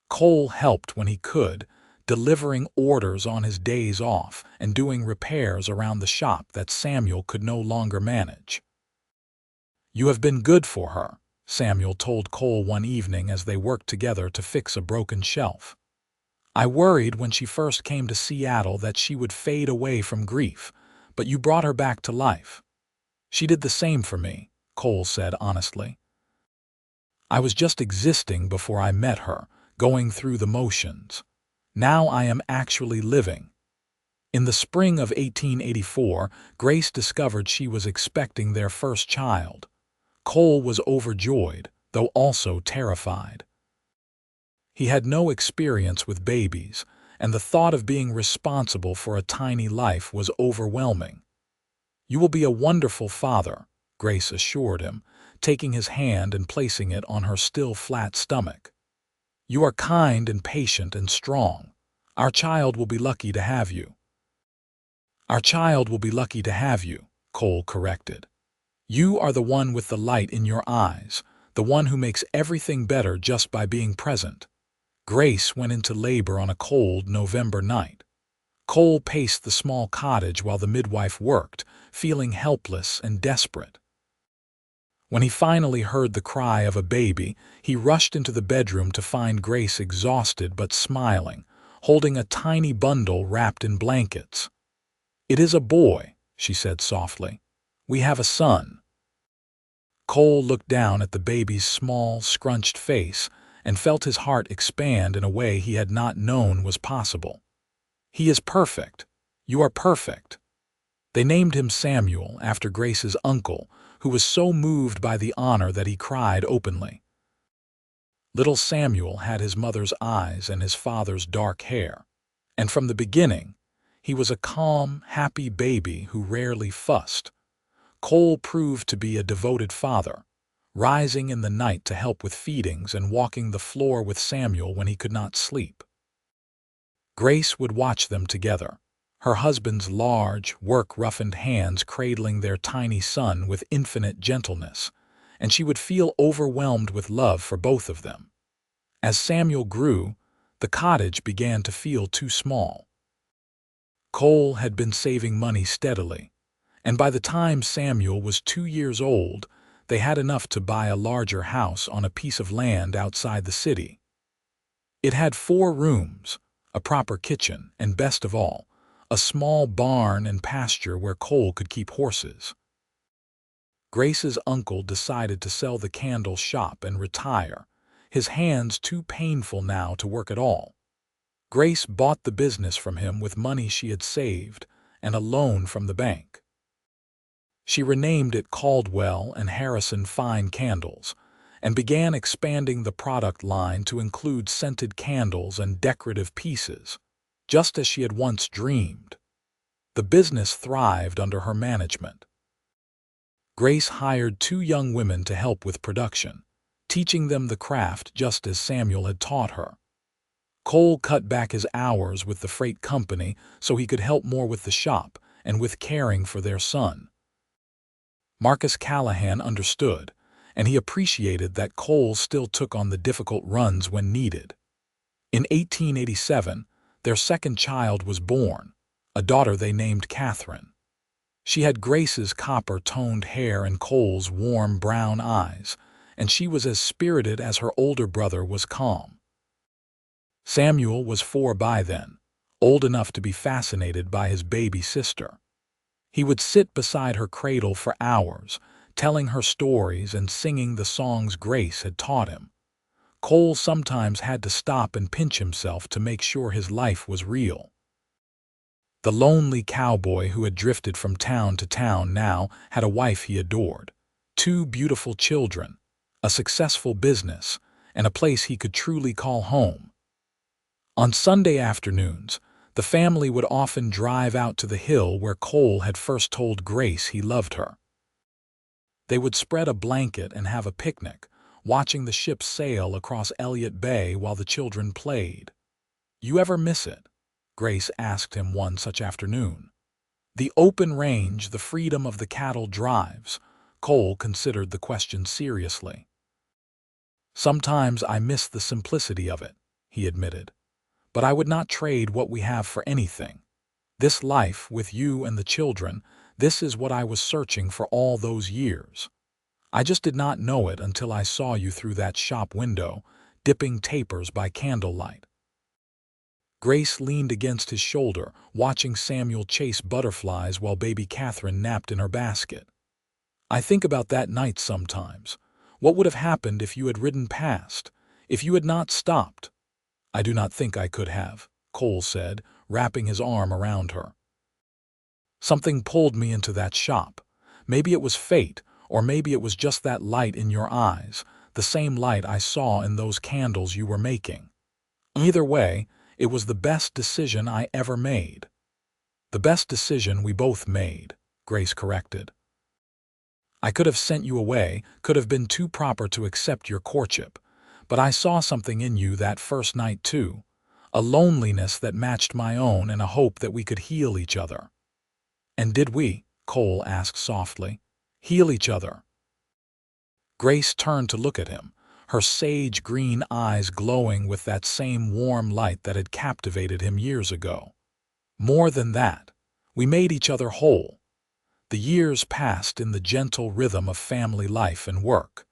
Cole helped when he could, delivering orders on his days off and doing repairs around the shop that Samuel could no longer manage. "You have been good for her," Samuel told Cole one evening as they worked together to fix a broken shelf. "I worried when she first came to Seattle that she would fade away from grief, but you brought her back to life." "She did the same for me," Cole said honestly. "I was just existing before I met her, going through the motions. Now I am actually living." In the spring of 1884, Grace discovered she was expecting their first child. Cole was overjoyed, though also terrified. He had no experience with babies, and the thought of being responsible for a tiny life was overwhelming. "You will be a wonderful father," Grace assured him, taking his hand and placing it on her still flat stomach. "You are kind and patient and strong. Our child will be lucky to have you." "Our child will be lucky to have you," Cole corrected. "You are the one with the light in your eyes, the one who makes everything better just by being present." Grace went into labor on a cold November night. Cole paced the small cottage while the midwife worked, feeling helpless and desperate. When he finally heard the cry of a baby, he rushed into the bedroom to find Grace exhausted but smiling, holding a tiny bundle wrapped in blankets. "It is a boy," she said softly. "We have a son." Cole looked down at the baby's small, scrunched face and felt his heart expand in a way he had not known was possible. "He is perfect. You are perfect." They named him Samuel after Grace's uncle, who was so moved by the honor that he cried openly. Little Samuel had his mother's eyes and his father's dark hair, and from the beginning, he was a calm, happy baby who rarely fussed. Cole proved to be a devoted father, rising in the night to help with feedings and walking the floor with Samuel when he could not sleep. Grace would watch them together, her husband's large, work-roughened hands cradling their tiny son with infinite gentleness, and she would feel overwhelmed with love for both of them. As Samuel grew, the cottage began to feel too small. Cole had been saving money steadily, and by the time Samuel was 2 years old, they had enough to buy a larger house on a piece of land outside the city. It had 4 rooms, a proper kitchen, and best of all, a small barn and pasture where Cole could keep horses. Grace's uncle decided to sell the candle shop and retire, his hands too painful now to work at all. Grace bought the business from him with money she had saved and a loan from the bank. She renamed it Caldwell and Harrison Fine Candles and began expanding the product line to include scented candles and decorative pieces, just as she had once dreamed. The business thrived under her management. Grace hired 2 young women to help with production, teaching them the craft just as Samuel had taught her. Cole cut back his hours with the freight company so he could help more with the shop and with caring for their son. Marcus Callahan understood, and he appreciated that Cole still took on the difficult runs when needed. In 1887, their second child was born, a daughter they named Catherine. She had Grace's copper-toned hair and Cole's warm brown eyes, and she was as spirited as her older brother was calm. Samuel was 4 by then, old enough to be fascinated by his baby sister. He would sit beside her cradle for hours, telling her stories and singing the songs Grace had taught him. Cole sometimes had to stop and pinch himself to make sure his life was real. The lonely cowboy who had drifted from town to town now had a wife he adored, 2 beautiful children, a successful business, and a place he could truly call home. On Sunday afternoons, the family would often drive out to the hill where Cole had first told Grace he loved her. They would spread a blanket and have a picnic, watching the ship sail across Elliott Bay while the children played. "You ever miss it?" Grace asked him one such afternoon. "The open range, the freedom of the cattle drives." Cole considered the question seriously. "Sometimes I miss the simplicity of it," he admitted. "But I would not trade what we have for anything. This life, with you and the children, this is what I was searching for all those years. I just did not know it until I saw you through that shop window, dipping tapers by candlelight." Grace leaned against his shoulder, watching Samuel chase butterflies while baby Catherine napped in her basket. "I think about that night sometimes. What would have happened if you had ridden past, if you had not stopped?" "I do not think I could have," Cole said, wrapping his arm around her. "Something pulled me into that shop. Maybe it was fate, or maybe it was just that light in your eyes, the same light I saw in those candles you were making. Either way, it was the best decision I ever made." "The best decision we both made," Grace corrected. "I could have sent you away, could have been too proper to accept your courtship, but I saw something in you that first night too, a loneliness that matched my own and a hope that we could heal each other." "And did we?" Cole asked softly. "Heal each other?" Grace turned to look at him, her sage-green eyes glowing with that same warm light that had captivated him years ago. "More than that, we made each other whole." The years passed in the gentle rhythm of family life and work.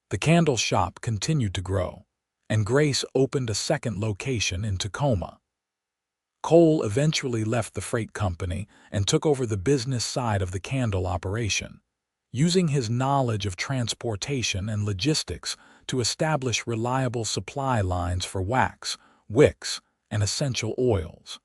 The candle shop continued to grow, and Grace opened a second location in Tacoma. Cole eventually left the freight company and took over the business side of the candle operation, using his knowledge of transportation and logistics to establish reliable supply lines for wax, wicks, and essential oils.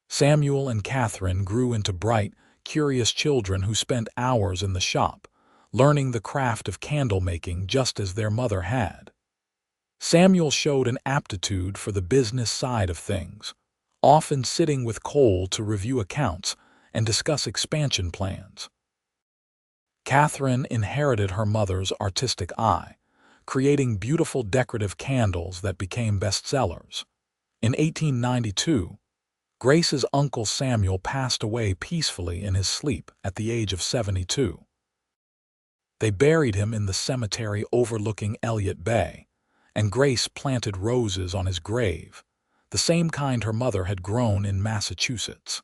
Samuel and Catherine grew into bright, curious children who spent hours in the shop, learning the craft of candle making just as their mother had. Samuel showed an aptitude for the business side of things, often sitting with Cole to review accounts and discuss expansion plans. Catherine inherited her mother's artistic eye, creating beautiful decorative candles that became bestsellers. In 1892, Grace's uncle Samuel passed away peacefully in his sleep at the age of 72. They buried him in the cemetery overlooking Elliott Bay, and Grace planted roses on his grave, the same kind her mother had grown in Massachusetts.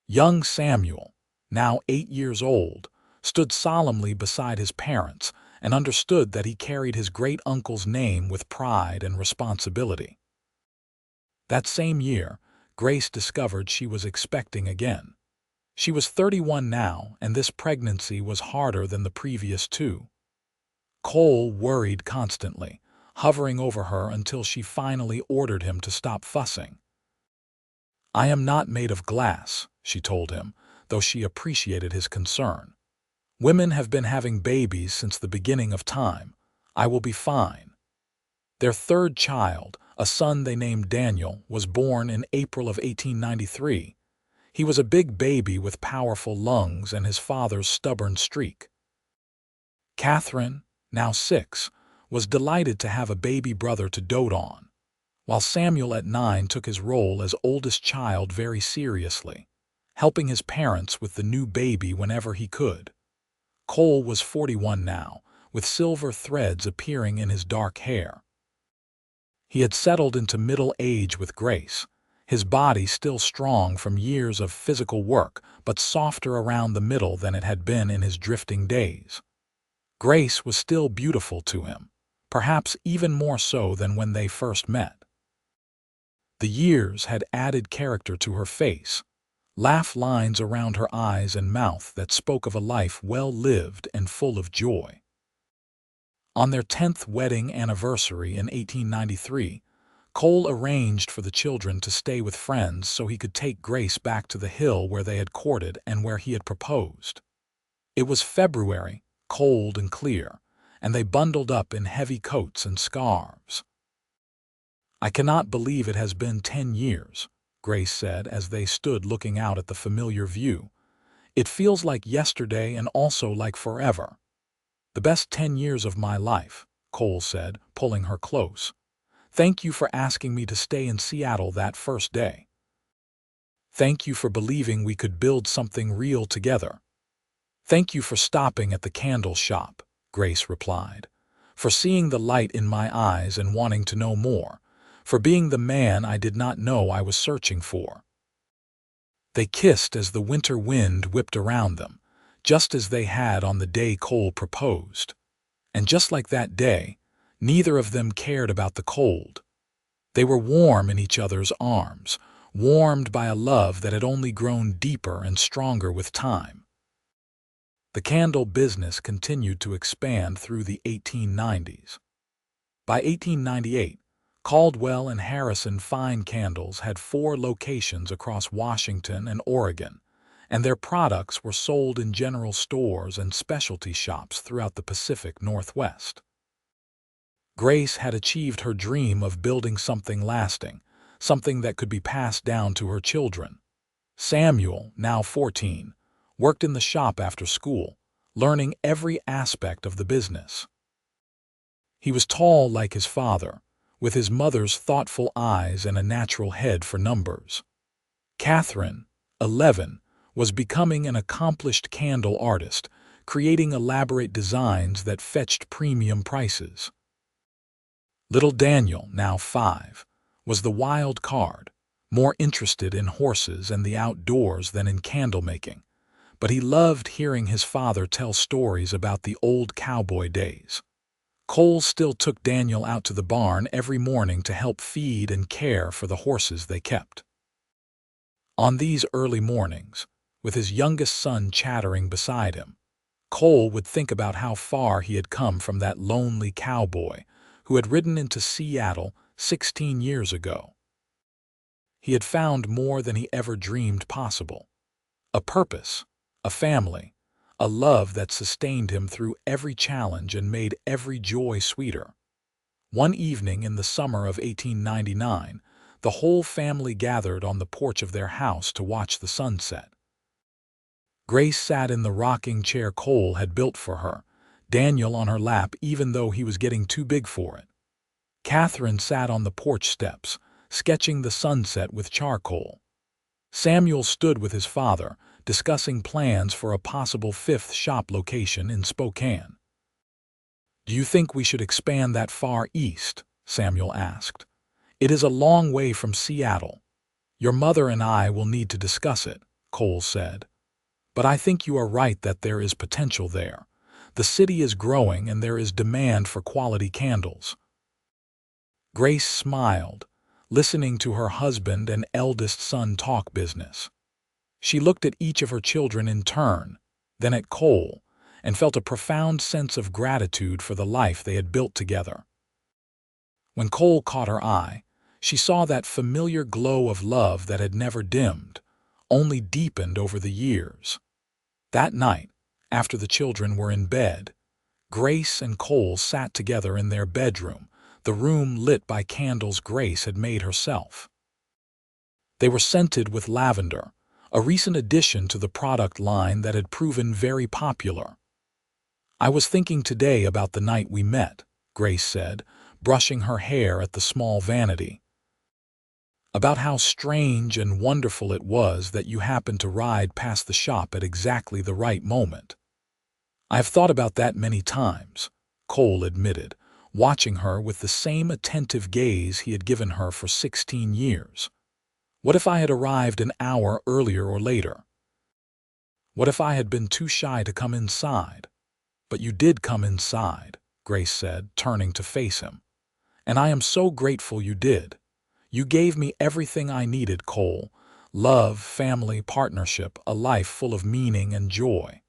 Young Samuel, now 8 years old, stood solemnly beside his parents and understood that he carried his great-uncle's name with pride and responsibility. That same year, Grace discovered she was expecting again. She was 31 now, and this pregnancy was harder than the previous 2. Cole worried constantly, hovering over her until she finally ordered him to stop fussing. "I am not made of glass," she told him, though she appreciated his concern. "Women have been having babies since the beginning of time. I will be fine." Their third child, a son they named Daniel, was born in April of 1893. He was a big baby with powerful lungs and his father's stubborn streak. Catherine, now 6, was delighted to have a baby brother to dote on, while Samuel at 9 took his role as oldest child very seriously, helping his parents with the new baby whenever he could. Cole was 41 now, with silver threads appearing in his dark hair. He had settled into middle age with Grace, his body still strong from years of physical work, but softer around the middle than it had been in his drifting days. Grace was still beautiful to him, perhaps even more so than when they first met. The years had added character to her face, laugh lines around her eyes and mouth that spoke of a life well lived and full of joy. On their 10th wedding anniversary in 1893, Cole arranged for the children to stay with friends so he could take Grace back to the hill where they had courted and where he had proposed. It was February, cold and clear, and they bundled up in heavy coats and scarves. "I cannot believe it has been 10 years, Grace said as they stood looking out at the familiar view. "It feels like yesterday and also like forever." "The best 10 years of my life," Cole said, pulling her close. "Thank you for asking me to stay in Seattle that first day. Thank you for believing we could build something real together." "Thank you for stopping at the candle shop," Grace replied. "For seeing the light in my eyes and wanting to know more. For being the man I did not know I was searching for." They kissed as the winter wind whipped around them, just as they had on the day Cole proposed. And just like that day, neither of them cared about the cold. They were warm in each other's arms, warmed by a love that had only grown deeper and stronger with time. The candle business continued to expand through the 1890s. By 1898, Caldwell and Harrison Fine Candles had 4 locations across Washington and Oregon, and their products were sold in general stores and specialty shops throughout the Pacific Northwest. Grace had achieved her dream of building something lasting, something that could be passed down to her children. Samuel, now 14, worked in the shop after school, learning every aspect of the business. He was tall like his father, with his mother's thoughtful eyes and a natural head for numbers. Catherine, 11, was becoming an accomplished candle artist, creating elaborate designs that fetched premium prices. Little Daniel, now 5, was the wild card, more interested in horses and the outdoors than in candle making, but he loved hearing his father tell stories about the old cowboy days. Cole still took Daniel out to the barn every morning to help feed and care for the horses they kept. On these early mornings, with his youngest son chattering beside him, Cole would think about how far he had come from that lonely cowboy who had ridden into Seattle 16 years ago. He had found more than he ever dreamed possible: a purpose, a family, a love that sustained him through every challenge and made every joy sweeter. One evening in the summer of 1899, the whole family gathered on the porch of their house to watch the sunset. Grace sat in the rocking chair Cole had built for her, Daniel on her lap even though he was getting too big for it. Catherine sat on the porch steps, sketching the sunset with charcoal. Samuel stood with his father, discussing plans for a possible 5th shop location in Spokane. "Do you think we should expand that far east?" Samuel asked. "It is a long way from Seattle." "Your mother and I will need to discuss it," Cole said. "But I think you are right that there is potential there. The city is growing and there is demand for quality candles." Grace smiled, listening to her husband and eldest son talk business. She looked at each of her children in turn, then at Cole, and felt a profound sense of gratitude for the life they had built together. When Cole caught her eye, she saw that familiar glow of love that had never dimmed, only deepened over the years. That night, after the children were in bed, Grace and Cole sat together in their bedroom, the room lit by candles Grace had made herself. They were scented with lavender, a recent addition to the product line that had proven very popular. "I was thinking today about the night we met," Grace said, brushing her hair at the small vanity. "About how strange and wonderful it was that you happened to ride past the shop at exactly the right moment." "I have thought about that many times," Cole admitted, watching her with the same attentive gaze he had given her for 16 years. What if I had arrived an hour earlier or later? What if I had been too shy to come inside? But you did come inside, Grace said, turning to face him. And I am so grateful you did. You gave me everything I needed, Cole. Love, family, partnership, a life full of meaning and joy.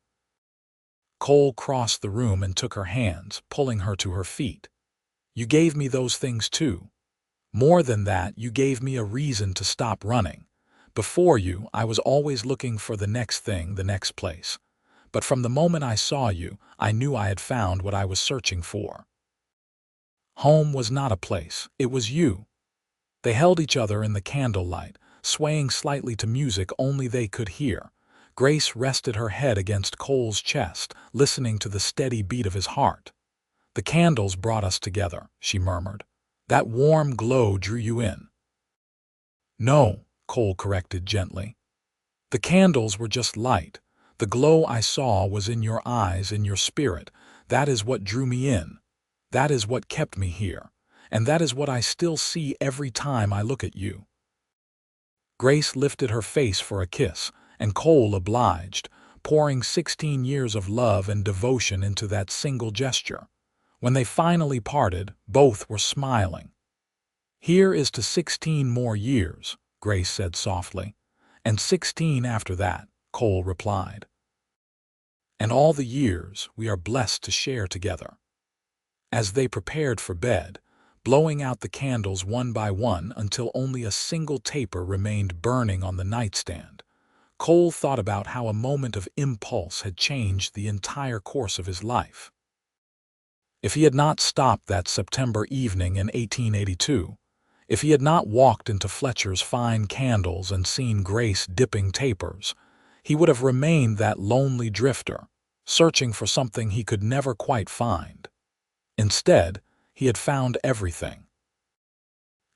Cole crossed the room and took her hands, pulling her to her feet. You gave me those things too. More than that, you gave me a reason to stop running. Before you, I was always looking for the next thing, the next place. But from the moment I saw you, I knew I had found what I was searching for. Home was not a place, it was you. They held each other in the candlelight, swaying slightly to music only they could hear. Grace rested her head against Cole's chest, listening to the steady beat of his heart. The candles brought us together, she murmured. That warm glow drew you in. No, Cole corrected gently. The candles were just light. The glow I saw was in your eyes, in your spirit. That is what drew me in. That is what kept me here. And that is what I still see every time I look at you. Grace lifted her face for a kiss, and Cole obliged, pouring 16 years of love and devotion into that single gesture. When they finally parted, both were smiling. Here is to 16 more years, Grace said softly. And 16 after that, Cole replied. And all the years we are blessed to share together. As they prepared for bed, blowing out the candles one by one until only a single taper remained burning on the nightstand, Cole thought about how a moment of impulse had changed the entire course of his life. If he had not stopped that September evening in 1882, if he had not walked into Fletcher's fine candles and seen Grace dipping tapers, he would have remained that lonely drifter, searching for something he could never quite find. Instead, he had found everything.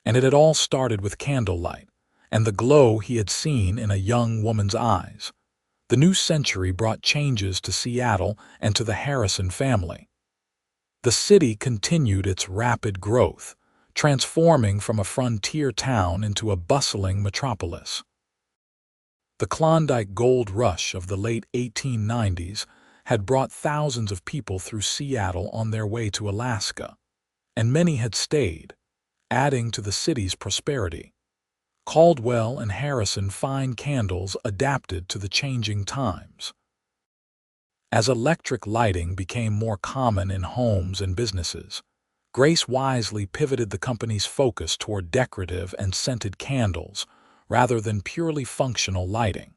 And it had all started with candlelight, and the glow he had seen in a young woman's eyes. The new century brought changes to Seattle and to the Harrison family. The city continued its rapid growth, transforming from a frontier town into a bustling metropolis. The Klondike gold rush of the late 1890s had brought thousands of people through Seattle on their way to Alaska, and many had stayed, adding to the city's prosperity. Caldwell and Harrison fine candles adapted to the changing times. As electric lighting became more common in homes and businesses, Grace wisely pivoted the company's focus toward decorative and scented candles rather than purely functional lighting.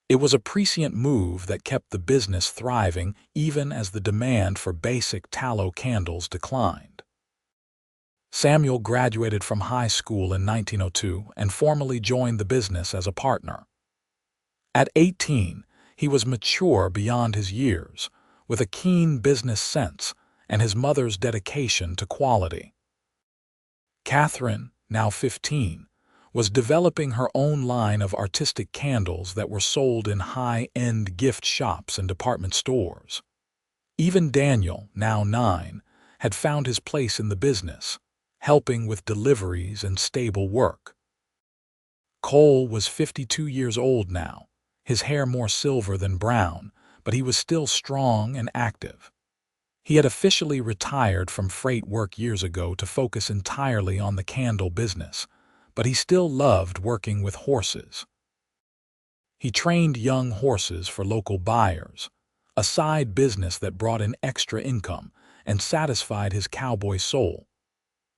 It was a prescient move that kept the business thriving even as the demand for basic tallow candles declined. Samuel graduated from high school in 1902 and formally joined the business as a partner. At 18, he was mature beyond his years, with a keen business sense and his mother's dedication to quality. Catherine, now 15, was developing her own line of artistic candles that were sold in high-end gift shops and department stores. Even Daniel, now 9, had found his place in the business, helping with deliveries and stable work. Cole was 52 years old now, his hair more silver than brown, but he was still strong and active. He had officially retired from freight work years ago to focus entirely on the candle business, but he still loved working with horses. He trained young horses for local buyers, a side business that brought in extra income and satisfied his cowboy soul.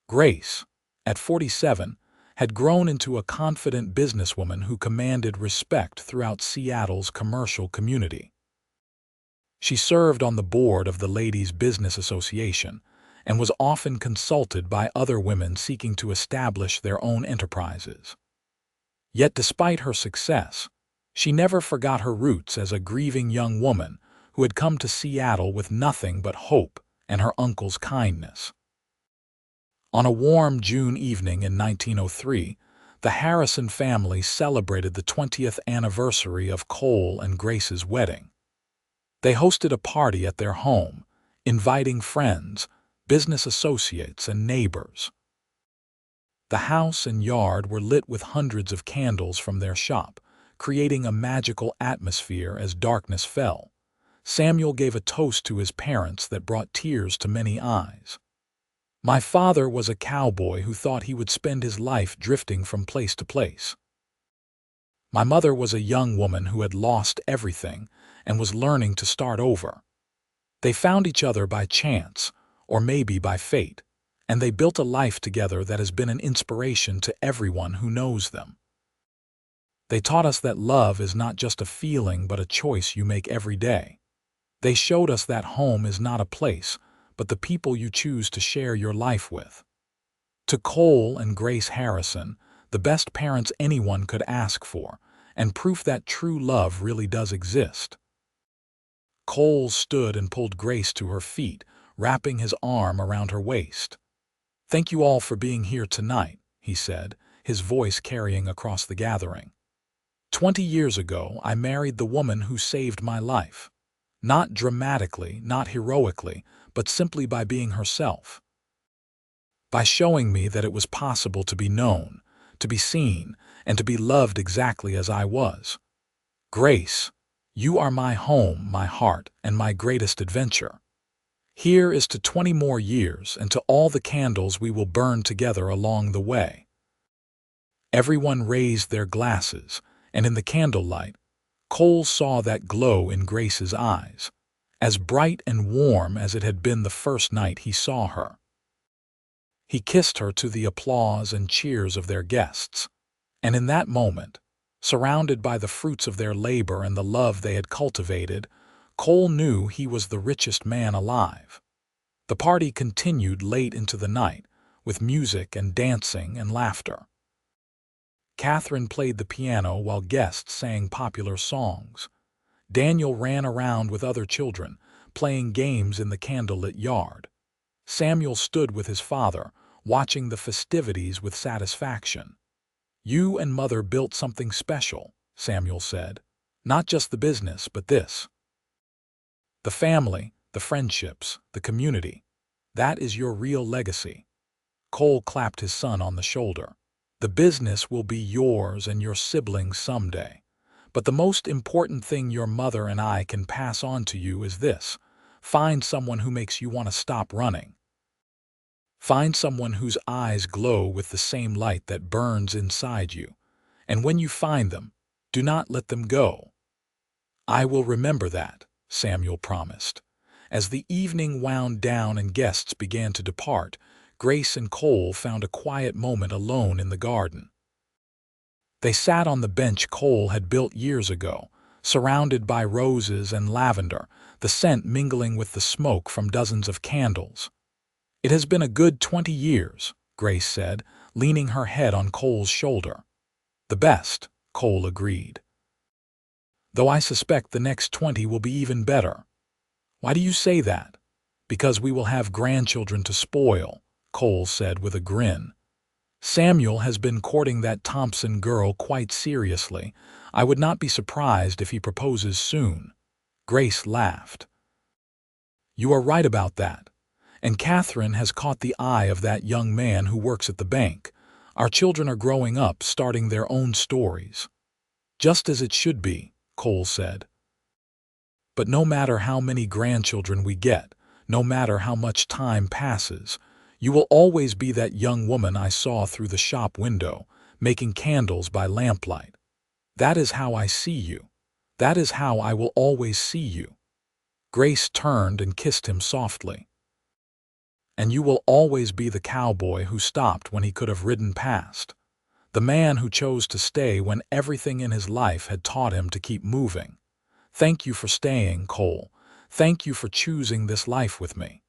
Grace, at 47, had grown into a confident businesswoman who commanded respect throughout Seattle's commercial community. She served on the board of the Ladies' Business Association and was often consulted by other women seeking to establish their own enterprises. Yet despite her success, she never forgot her roots as a grieving young woman who had come to Seattle with nothing but hope and her uncle's kindness. On a warm June evening in 1903, the Harrison family celebrated the 20th anniversary of Cole and Grace's wedding. They hosted a party at their home, inviting friends, business associates, and neighbors. The house and yard were lit with hundreds of candles from their shop, creating a magical atmosphere as darkness fell. Samuel gave a toast to his parents that brought tears to many eyes. My father was a cowboy who thought he would spend his life drifting from place to place. My mother was a young woman who had lost everything and was learning to start over. They found each other by chance, or maybe by fate, and they built a life together that has been an inspiration to everyone who knows them. They taught us that love is not just a feeling but a choice you make every day. They showed us that home is not a place, but the people you choose to share your life with. To Cole and Grace Harrison, the best parents anyone could ask for, and proof that true love really does exist. Cole stood and pulled Grace to her feet, wrapping his arm around her waist. "Thank you all for being here tonight," he said, his voice carrying across the gathering. 20 years ago, I married the woman who saved my life. Not dramatically, not heroically, but simply by being herself. By showing me that it was possible to be known, to be seen, and to be loved exactly as I was. Grace, you are my home, my heart, and my greatest adventure. Here is to 20 more years and to all the candles we will burn together along the way. Everyone raised their glasses, and in the candlelight, Cole saw that glow in Grace's eyes, as bright and warm as it had been the first night he saw her. He kissed her to the applause and cheers of their guests, and in that moment, surrounded by the fruits of their labor and the love they had cultivated, Cole knew he was the richest man alive. The party continued late into the night, with music and dancing and laughter. Catherine played the piano while guests sang popular songs. Daniel ran around with other children, playing games in the candlelit yard. Samuel stood with his father, watching the festivities with satisfaction. "You and Mother built something special," Samuel said. "Not just the business, but this. The family, the friendships, the community. That is your real legacy." Cole clapped his son on the shoulder. "The business will be yours and your siblings someday. But the most important thing your mother and I can pass on to you is this: find someone who makes you want to stop running. Find someone whose eyes glow with the same light that burns inside you. And when you find them, do not let them go." "I will remember that," Samuel promised. As the evening wound down and guests began to depart, Grace and Cole found a quiet moment alone in the garden. They sat on the bench Cole had built years ago, surrounded by roses and lavender, the scent mingling with the smoke from dozens of candles. "It has been a good 20 years, Grace said, leaning her head on Cole's shoulder. "The best," Cole agreed. "Though I suspect the next 20 will be even better." "Why do you say that?" "Because we will have grandchildren to spoil," Cole said with a grin. "Samuel has been courting that Thompson girl quite seriously. I would not be surprised if he proposes soon." Grace laughed. "You are right about that. And Catherine has caught the eye of that young man who works at the bank. Our children are growing up, starting their own stories." "Just as it should be," Cole said. "But no matter how many grandchildren we get, no matter how much time passes, you will always be that young woman I saw through the shop window, making candles by lamplight. That is how I see you. That is how I will always see you." Grace turned and kissed him softly. "And you will always be the cowboy who stopped when he could have ridden past. The man who chose to stay when everything in his life had taught him to keep moving. Thank you for staying, Cole. Thank you for choosing this life with me."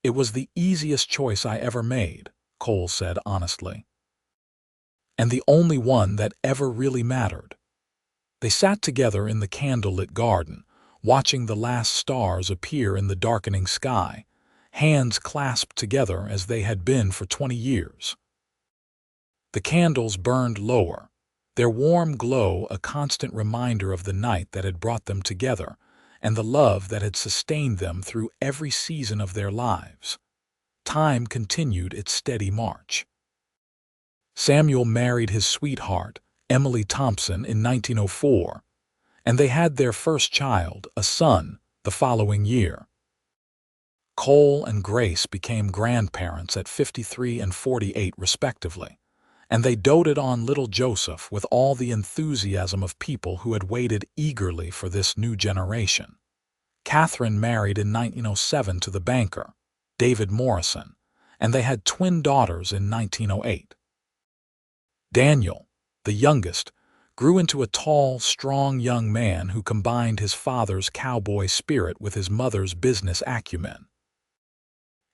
"It was the easiest choice I ever made," Cole said honestly. "And the only one that ever really mattered." They sat together in the candlelit garden, watching the last stars appear in the darkening sky, hands clasped together as they had been for 20 years. The candles burned lower, their warm glow a constant reminder of the night that had brought them together, and the love that had sustained them through every season of their lives. Time continued its steady march. Samuel married his sweetheart, Emily Thompson, in 1904, and they had their first child, a son, the following year. Cole and Grace became grandparents at 53 and 48 respectively, and they doted on little Joseph with all the enthusiasm of people who had waited eagerly for this new generation. Catherine married in 1907 to the banker, David Morrison, and they had twin daughters in 1908. Daniel, the youngest, grew into a tall, strong young man who combined his father's cowboy spirit with his mother's business acumen.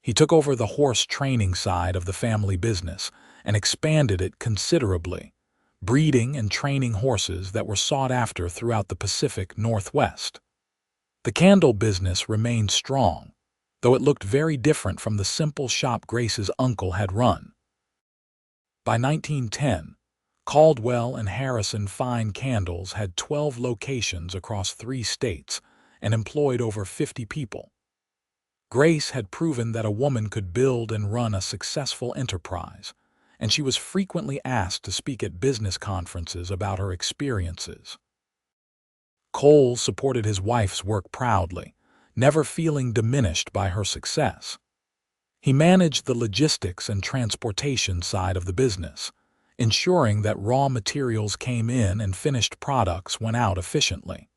He took over the horse training side of the family business and expanded it considerably, breeding and training horses that were sought after throughout the Pacific Northwest. The candle business remained strong, though it looked very different from the simple shop Grace's uncle had run. By 1910, Caldwell and Harrison Fine Candles had 12 locations across 3 states and employed over 50 people. Grace had proven that a woman could build and run a successful enterprise, and she was frequently asked to speak at business conferences about her experiences. Cole supported his wife's work proudly, never feeling diminished by her success. He managed the logistics and transportation side of the business, ensuring that raw materials came in and finished products went out efficiently.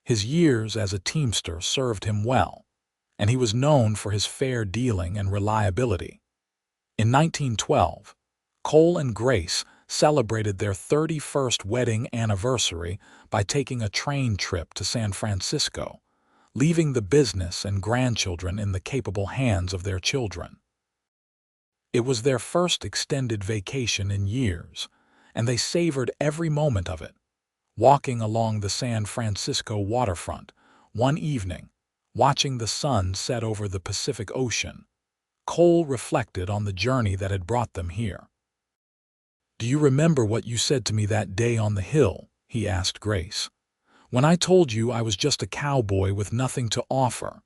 His years as a teamster served him well, and he was known for his fair dealing and reliability. In 1912, Cole and Grace celebrated their 31st wedding anniversary by taking a train trip to San Francisco, leaving the business and grandchildren in the capable hands of their children. It was their first extended vacation in years, and they savored every moment of it, walking along the San Francisco waterfront one evening, watching the sun set over the Pacific Ocean. Cole reflected on the journey that had brought them here. "Do you remember what you said to me that day on the hill?" he asked Grace. "When I told you I was just a cowboy with nothing to offer."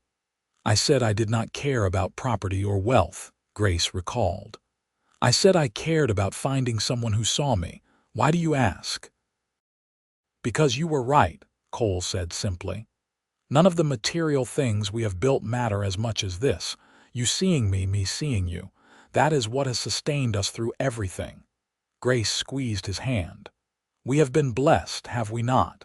"I said I did not care about property or wealth," Grace recalled. "I said I cared about finding someone who saw me. Why do you ask?" "Because you were right," Cole said simply. "None of the material things we have built matter as much as this. You seeing me, me seeing you. That is what has sustained us through everything." Grace squeezed his hand. "We have been blessed, have we not?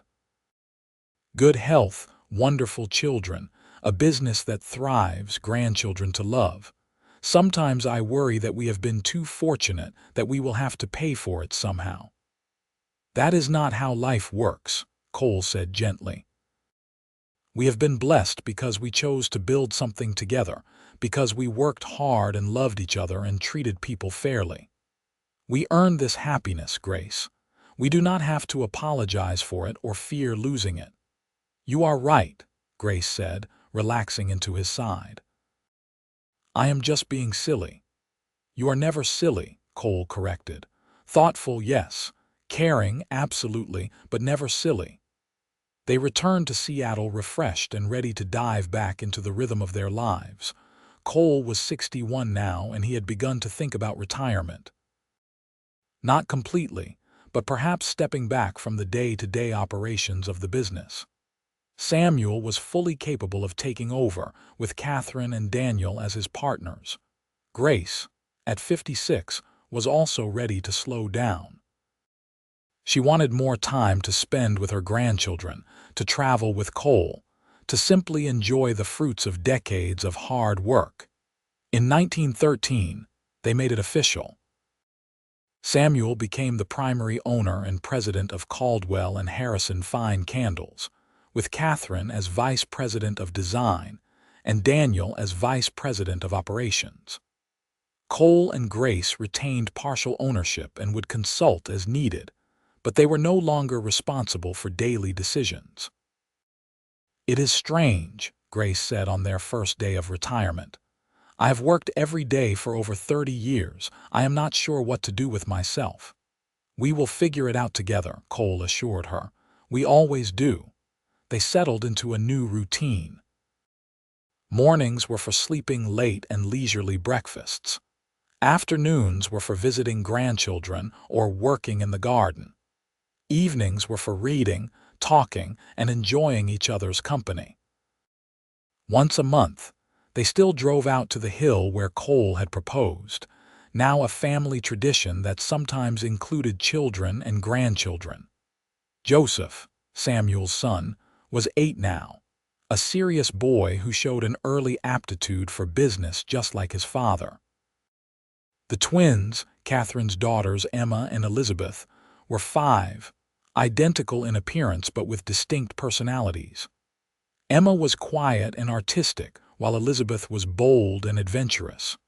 Good health, wonderful children, a business that thrives, grandchildren to love. Sometimes I worry that we have been too fortunate, that we will have to pay for it somehow." "That is not how life works," Cole said gently. "We have been blessed because we chose to build something together, because we worked hard and loved each other and treated people fairly. We earned this happiness, Grace. We do not have to apologize for it or fear losing it." "You are right," Grace said, relaxing into his side. "I am just being silly." "You are never silly," Cole corrected. "Thoughtful, yes. Caring, absolutely, but never silly." They returned to Seattle refreshed and ready to dive back into the rhythm of their lives. Cole was 61 now, and he had begun to think about retirement. Not completely, but perhaps stepping back from the day-to-day operations of the business. Samuel was fully capable of taking over, with Catherine and Daniel as his partners. Grace, at 56, was also ready to slow down. She wanted more time to spend with her grandchildren, to travel with Cole, to simply enjoy the fruits of decades of hard work. In 1913, they made it official. Samuel became the primary owner and president of Caldwell and Harrison Fine Candles, with Catherine as vice president of design and Daniel as vice president of operations. Cole and Grace retained partial ownership and would consult as needed, but they were no longer responsible for daily decisions. "It is strange," Grace said on their first day of retirement. "I have worked every day for over 30 years. I am not sure what to do with myself." "We will figure it out together," Cole assured her. "We always do." They settled into a new routine. Mornings were for sleeping late and leisurely breakfasts. Afternoons were for visiting grandchildren or working in the garden. Evenings were for reading, talking, and enjoying each other's company. Once a month, they still drove out to the hill where Cole had proposed, now a family tradition that sometimes included children and grandchildren. Joseph, Samuel's son, was 8 now, a serious boy who showed an early aptitude for business just like his father. The twins, Catherine's daughters Emma and Elizabeth, were 5, identical in appearance but with distinct personalities. Emma was quiet and artistic, while Elizabeth was bold and adventurous.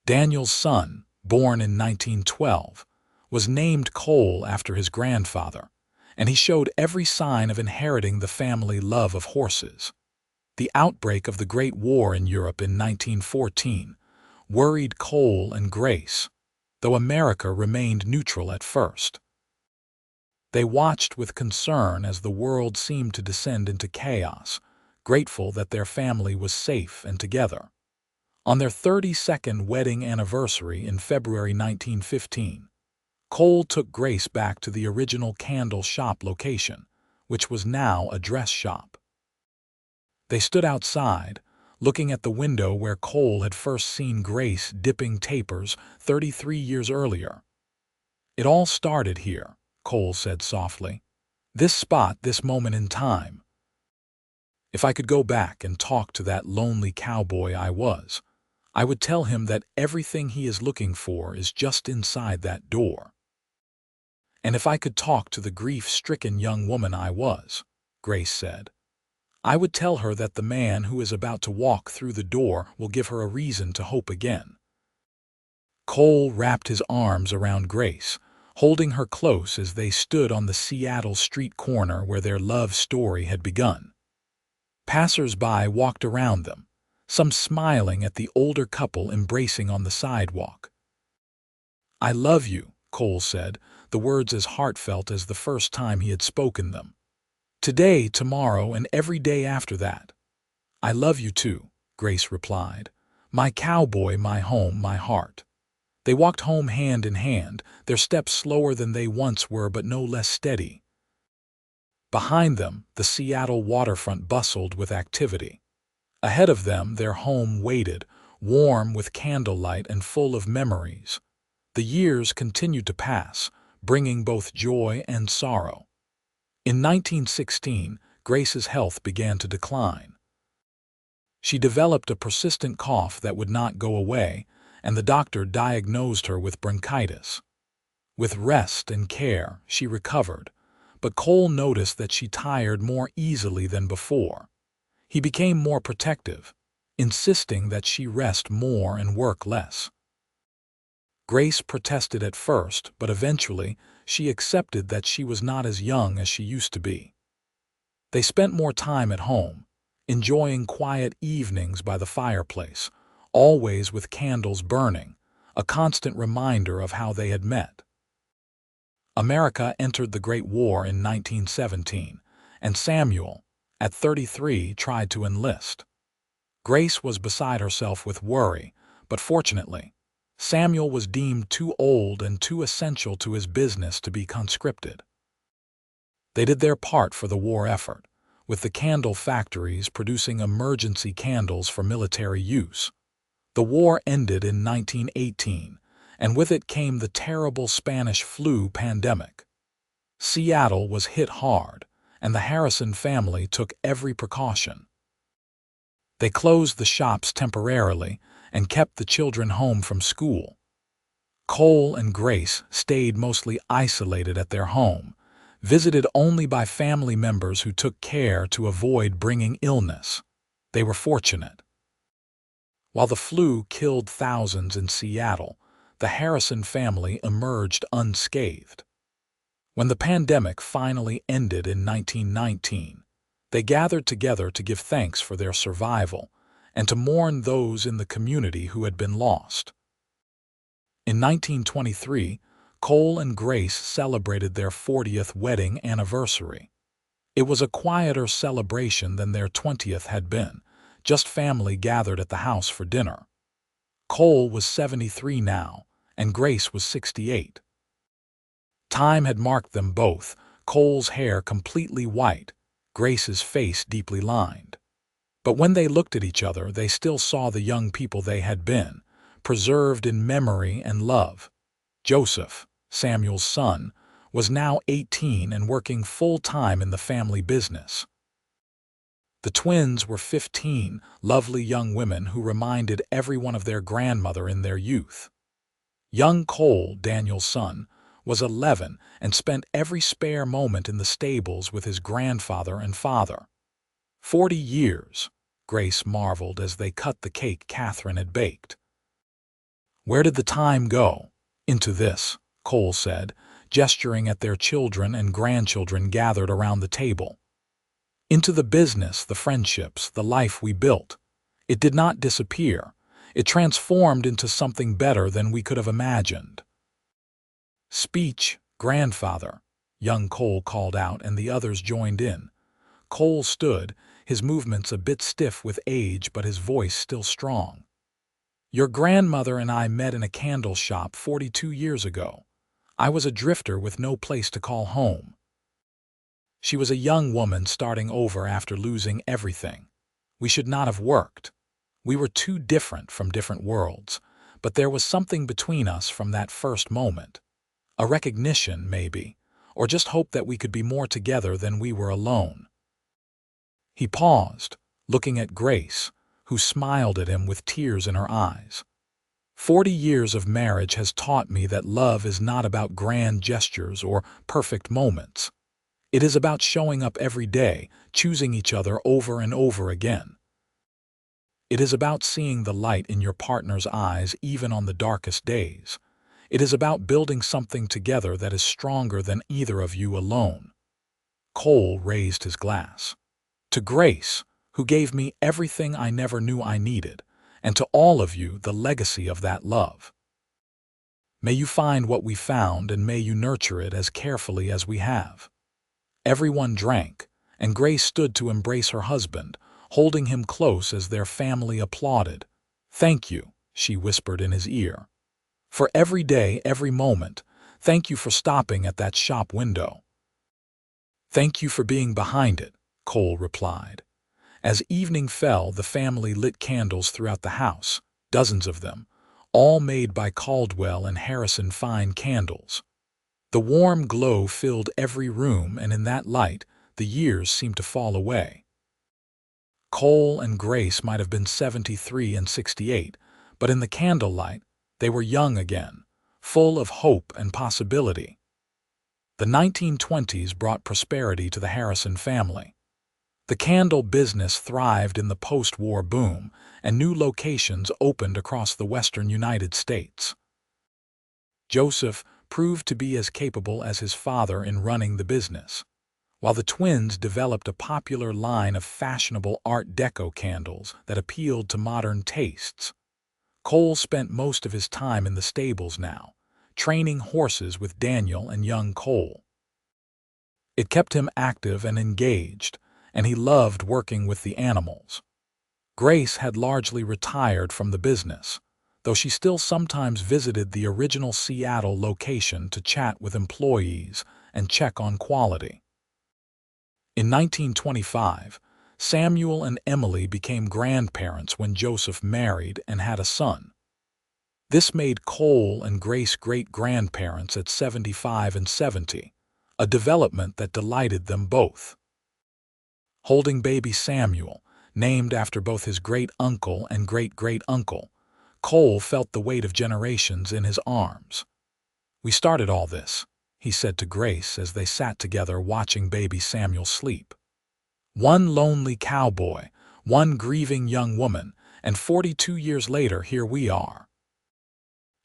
Daniel's son, born in 1912, was named Cole after his grandfather, and he showed every sign of inheriting the family love of horses. The outbreak of the Great War in Europe in 1914 worried Cole and Grace, though America remained neutral at first. They watched with concern as the world seemed to descend into chaos, grateful that their family was safe and together. On their 32nd wedding anniversary in February 1915, Cole took Grace back to the original candle shop location, which was now a dress shop. They stood outside, looking at the window where Cole had first seen Grace dipping tapers 33 years earlier. "It all started here," Cole said softly. "This spot, this moment in time. If I could go back and talk to that lonely cowboy I would tell him that everything he is looking for is just inside that door. And if I could talk to the grief-stricken young woman Grace said, I would tell her that the man who is about to walk through the door will give her a reason to hope again." Cole wrapped his arms around Grace, holding her close as they stood on the Seattle street corner where their love story had begun. Passers-by walked around them, some smiling at the older couple embracing on the sidewalk. "I love you," Cole said, the words as heartfelt as the first time he had spoken them. "Today, tomorrow, and every day after that." "I love you too," Grace replied. "My cowboy, my home, my heart." They walked home hand in hand, their steps slower than they once were but no less steady. Behind them, the Seattle waterfront bustled with activity. Ahead of them, their home waited, warm with candlelight and full of memories. The years continued to pass, bringing both joy and sorrow. In 1916, Grace's health began to decline. She developed a persistent cough that would not go away, and the doctor diagnosed her with bronchitis. With rest and care, she recovered, but Cole noticed that she tired more easily than before. He became more protective, insisting that she rest more and work less. Grace protested at first, but eventually she accepted that she was not as young as she used to be. They spent more time at home, enjoying quiet evenings by the fireplace, always with candles burning, a constant reminder of how they had met. America entered the Great War in 1917, and Samuel, at 33, tried to enlist. Grace was beside herself with worry, but fortunately, Samuel was deemed too old and too essential to his business to be conscripted. They did their part for the war effort, with the candle factories producing emergency candles for military use. The war ended in 1918, and with it came the terrible Spanish flu pandemic. Seattle was hit hard, and the Harrison family took every precaution. They closed the shops temporarily and kept the children home from school. Cole and Grace stayed mostly isolated at their home, visited only by family members who took care to avoid bringing illness. They were fortunate. While the flu killed thousands in Seattle, the Harrison family emerged unscathed. When the pandemic finally ended in 1919, they gathered together to give thanks for their survival and to mourn those in the community who had been lost. In 1923, Cole and Grace celebrated their 40th wedding anniversary. It was a quieter celebration than their 20th had been, just family gathered at the house for dinner. Cole was 73 now, and Grace was 68. Time had marked them both, Cole's hair completely white, Grace's face deeply lined. But when they looked at each other, they still saw the young people they had been, preserved in memory and love. Joseph, Samuel's son, was now 18 and working full-time in the family business. The twins were 15, lovely young women who reminded everyone of their grandmother in their youth. Young Cole, Daniel's son, was 11 and spent every spare moment in the stables with his grandfather and father. 40 years, Grace marveled as they cut the cake Catherine had baked. Where did the time go? Into this, Cole said, gesturing at their children and grandchildren gathered around the table. Into the business, the friendships, the life we built. It did not disappear. It transformed into something better than we could have imagined. Speech, grandfather, young Cole called out, and the others joined in. Cole stood, his movements a bit stiff with age but his voice still strong. Your grandmother and I met in a candle shop 42 years ago. I was a drifter with no place to call home. She was a young woman starting over after losing everything. We should not have worked. We were too different from different worlds, but there was something between us from that first moment. A recognition, maybe, or just hope that we could be more together than we were alone. He paused, looking at Grace, who smiled at him with tears in her eyes. 40 years of marriage has taught me that love is not about grand gestures or perfect moments. It is about showing up every day, choosing each other over and over again. It is about seeing the light in your partner's eyes even on the darkest days. It is about building something together that is stronger than either of you alone. Cole raised his glass. To Grace, who gave me everything I never knew I needed, and to all of you, the legacy of that love. May you find what we found, and may you nurture it as carefully as we have. Everyone drank, and Grace stood to embrace her husband, holding him close as their family applauded. Thank you, she whispered in his ear. For every day, every moment, thank you for stopping at that shop window. Thank you for being behind it, Cole replied. As evening fell, the family lit candles throughout the house, dozens of them, all made by Caldwell and Harrison fine candles. The warm glow filled every room, and in that light, the years seemed to fall away. Cole and Grace might have been 73 and 68, but in the candlelight, they were young again, full of hope and possibility. The 1920s brought prosperity to the Harrison family. The candle business thrived in the post-war boom, and new locations opened across the western United States. Joseph proved to be as capable as his father in running the business, while the twins developed a popular line of fashionable Art Deco candles that appealed to modern tastes. Cole spent most of his time in the stables now, training horses with Daniel and young Cole. It kept him active and engaged, and he loved working with the animals. Grace had largely retired from the business, though she still sometimes visited the original Seattle location to chat with employees and check on quality. In 1925, Samuel and Emily became grandparents when Joseph married and had a son. This made Cole and Grace great-grandparents at 75 and 70, a development that delighted them both. Holding baby Samuel, named after both his great-uncle and great-great-uncle, Cole felt the weight of generations in his arms. We started all this, he said to Grace as they sat together watching baby Samuel sleep. One lonely cowboy, one grieving young woman, and 42 years later, here we are.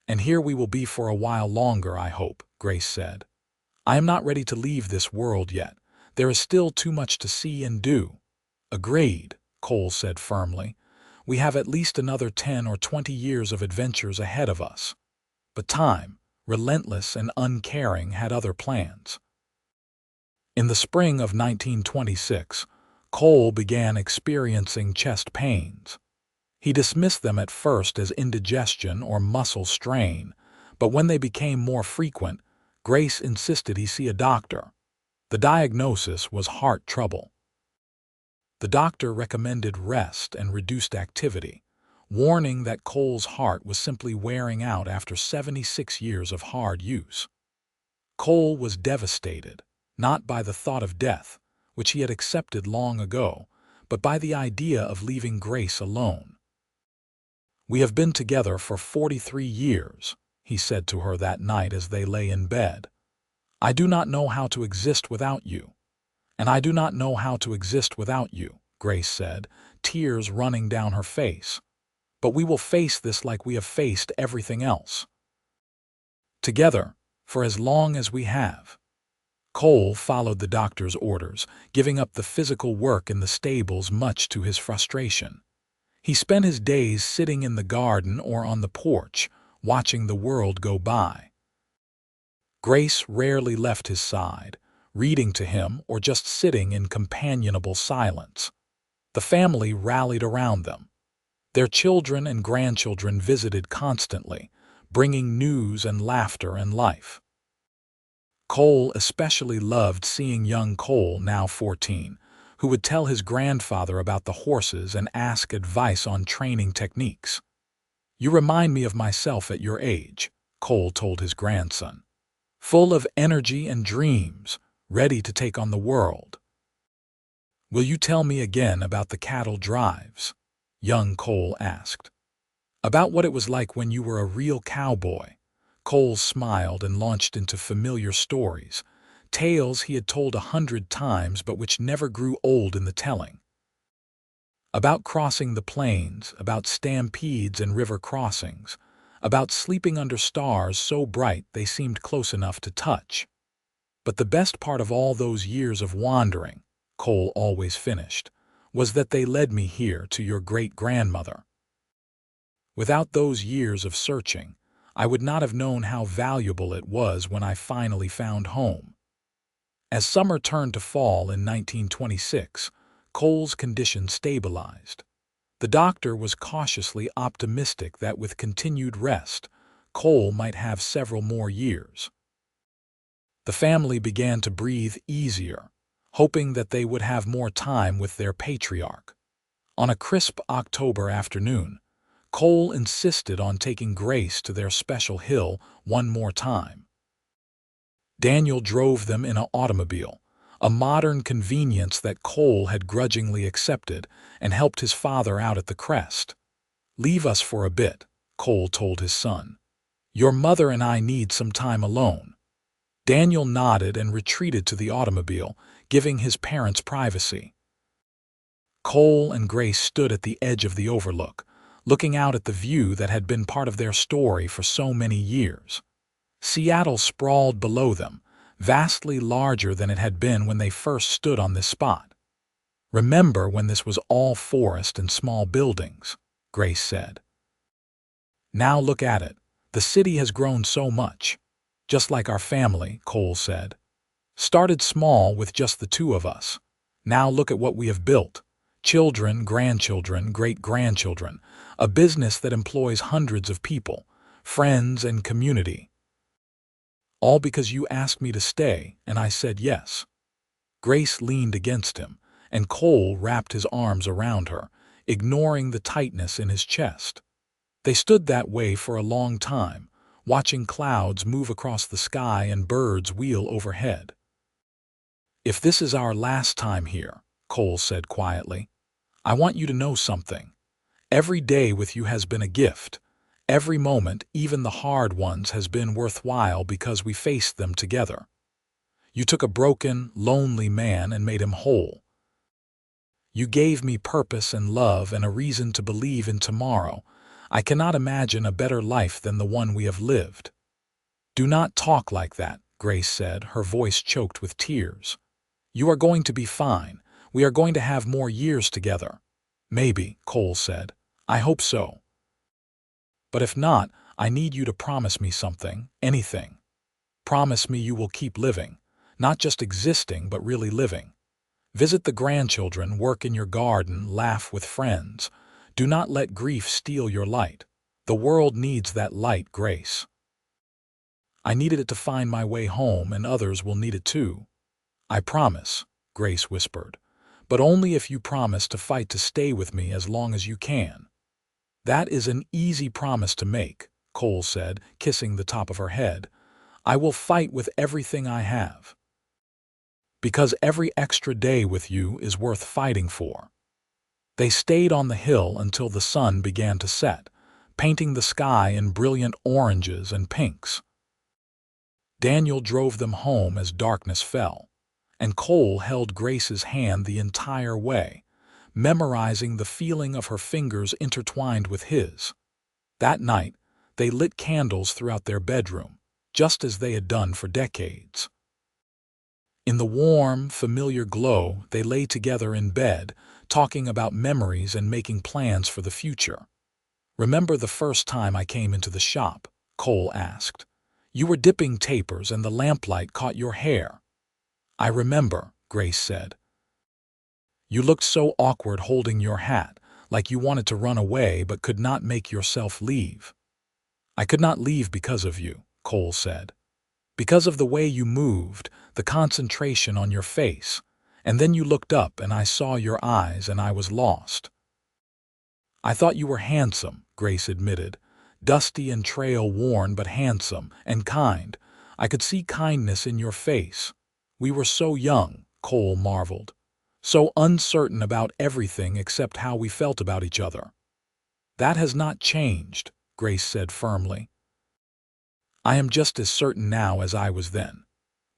And here we will be for a while longer, I hope, Grace said. I am not ready to leave this world yet. There is still too much to see and do. Agreed, Cole said firmly. We have at least another 10 or 20 years of adventures ahead of us. But time, relentless and uncaring, had other plans. In the spring of 1926, Cole began experiencing chest pains. He dismissed them at first as indigestion or muscle strain, but when they became more frequent, Grace insisted he see a doctor. The diagnosis was heart trouble. The doctor recommended rest and reduced activity, warning that Cole's heart was simply wearing out after 76 years of hard use. Cole was devastated, not by the thought of death, which he had accepted long ago, but by the idea of leaving Grace alone. "We have been together for 43 years, he said to her that night as they lay in bed. "I do not know how to exist without you. And I do not know how to exist without you," Grace said, tears running down her face. "But we will face this like we have faced everything else. Together, for as long as we have." Cole followed the doctor's orders, giving up the physical work in the stables much to his frustration. He spent his days sitting in the garden or on the porch, watching the world go by. Grace rarely left his side, reading to him or just sitting in companionable silence. The family rallied around them. Their children and grandchildren visited constantly, bringing news and laughter and life. Cole especially loved seeing young Cole, now 14, who would tell his grandfather about the horses and ask advice on training techniques. "You remind me of myself at your age," Cole told his grandson. "Full of energy and dreams, ready to take on the world." "Will you tell me again about the cattle drives?" young Cole asked. "About what it was like when you were a real cowboy." Cole smiled and launched into familiar stories, tales he had told 100 times but which never grew old in the telling. About crossing the plains, about stampedes and river crossings, about sleeping under stars so bright they seemed close enough to touch. "But the best part of all those years of wandering," Cole always finished, "was that they led me here to your great-grandmother. Without those years of searching, I would not have known how valuable it was when I finally found home." As summer turned to fall in 1926, Cole's condition stabilized. The doctor was cautiously optimistic that with continued rest, Cole might have several more years. The family began to breathe easier, hoping that they would have more time with their patriarch. On a crisp October afternoon, Cole insisted on taking Grace to their special hill one more time. Daniel drove them in an automobile, a modern convenience that Cole had grudgingly accepted, and helped his father out at the crest. "Leave us for a bit," Cole told his son. "Your mother and I need some time alone." Daniel nodded and retreated to the automobile, giving his parents privacy. Cole and Grace stood at the edge of the overlook, looking out at the view that had been part of their story for so many years. Seattle sprawled below them, vastly larger than it had been when they first stood on this spot. "Remember when this was all forest and small buildings," Grace said. "Now look at it. The city has grown so much. Just like our family," Cole said. "Started small with just the two of us. Now look at what we have built. Children, grandchildren, great-grandchildren, a business that employs hundreds of people, friends and community. All because you asked me to stay, and I said yes." Grace leaned against him, and Cole wrapped his arms around her, ignoring the tightness in his chest. They stood that way for a long time, watching clouds move across the sky and birds wheel overhead. "If this is our last time here," Cole said quietly, "I want you to know something. Every day with you has been a gift. Every moment, even the hard ones, has been worthwhile because we faced them together. You took a broken, lonely man and made him whole. You gave me purpose and love and a reason to believe in tomorrow. I cannot imagine a better life than the one we have lived." "Do not talk like that," Grace said, her voice choked with tears. "You are going to be fine. We are going to have more years together." "Maybe," Cole said. "I hope so. But if not, I need you to promise me something, anything. Promise me you will keep living, not just existing, but really living. Visit the grandchildren, work in your garden, laugh with friends. Do not let grief steal your light. The world needs that light, Grace. I needed it to find my way home, and others will need it too. I promise, Grace whispered, but only if you promise to fight to stay with me as long as you can. That is an easy promise to make, Cole said, kissing the top of her head. I will fight with everything I have. Because every extra day with you is worth fighting for. They stayed on the hill until the sun began to set, painting the sky in brilliant oranges and pinks. Daniel drove them home as darkness fell, and Cole held Grace's hand the entire way, memorizing the feeling of her fingers intertwined with his. That night, they lit candles throughout their bedroom, just as they had done for decades. In the warm, familiar glow, they lay together in bed, talking about memories and making plans for the future. Remember the first time I came into the shop? Cole asked. You were dipping tapers and the lamplight caught your hair. I remember, Grace said. You looked so awkward holding your hat, like you wanted to run away but could not make yourself leave. I could not leave because of you, Cole said. Because of the way you moved, the concentration on your face, and then you looked up and I saw your eyes and I was lost. I thought you were handsome, Grace admitted, dusty and trail-worn but handsome and kind. I could see kindness in your face. We were so young, Cole marveled, so uncertain about everything except how we felt about each other. That has not changed, Grace said firmly. I am just as certain now as I was then.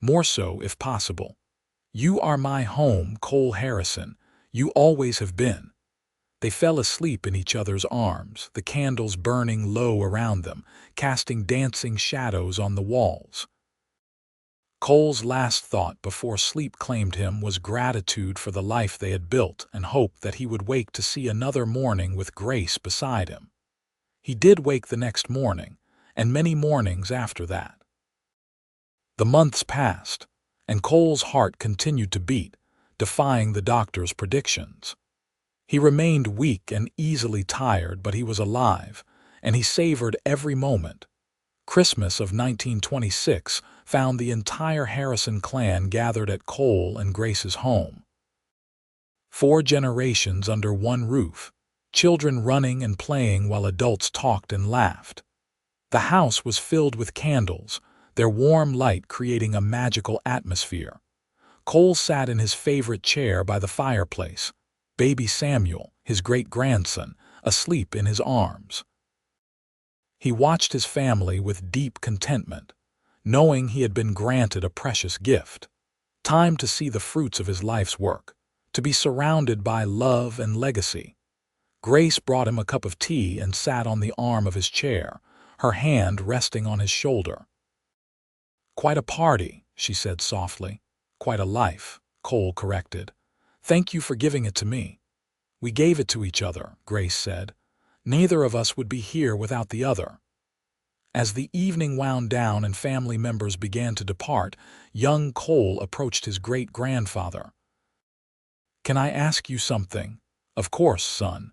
More so, if possible. You are my home, Cole Harrison. You always have been. They fell asleep in each other's arms, the candles burning low around them, casting dancing shadows on the walls. Cole's last thought before sleep claimed him was gratitude for the life they had built and hope that he would wake to see another morning with Grace beside him. He did wake the next morning, and many mornings after that. The months passed, and Cole's heart continued to beat, defying the doctor's predictions. He remained weak and easily tired, but he was alive, and he savored every moment. Christmas of 1926 found the entire Harrison clan gathered at Cole and Grace's home. 4 generations under one roof, children running and playing while adults talked and laughed. The house was filled with candles, their warm light creating a magical atmosphere. Cole sat in his favorite chair by the fireplace, baby Samuel, his great-grandson, asleep in his arms. He watched his family with deep contentment, knowing he had been granted a precious gift. Time to see the fruits of his life's work, to be surrounded by love and legacy. Grace brought him a cup of tea and sat on the arm of his chair, her hand resting on his shoulder. Quite a party, she said softly. Quite a life, Cole corrected. Thank you for giving it to me. We gave it to each other, Grace said. Neither of us would be here without the other. As the evening wound down and family members began to depart, young Cole approached his great-grandfather. Can I ask you something? Of course, son.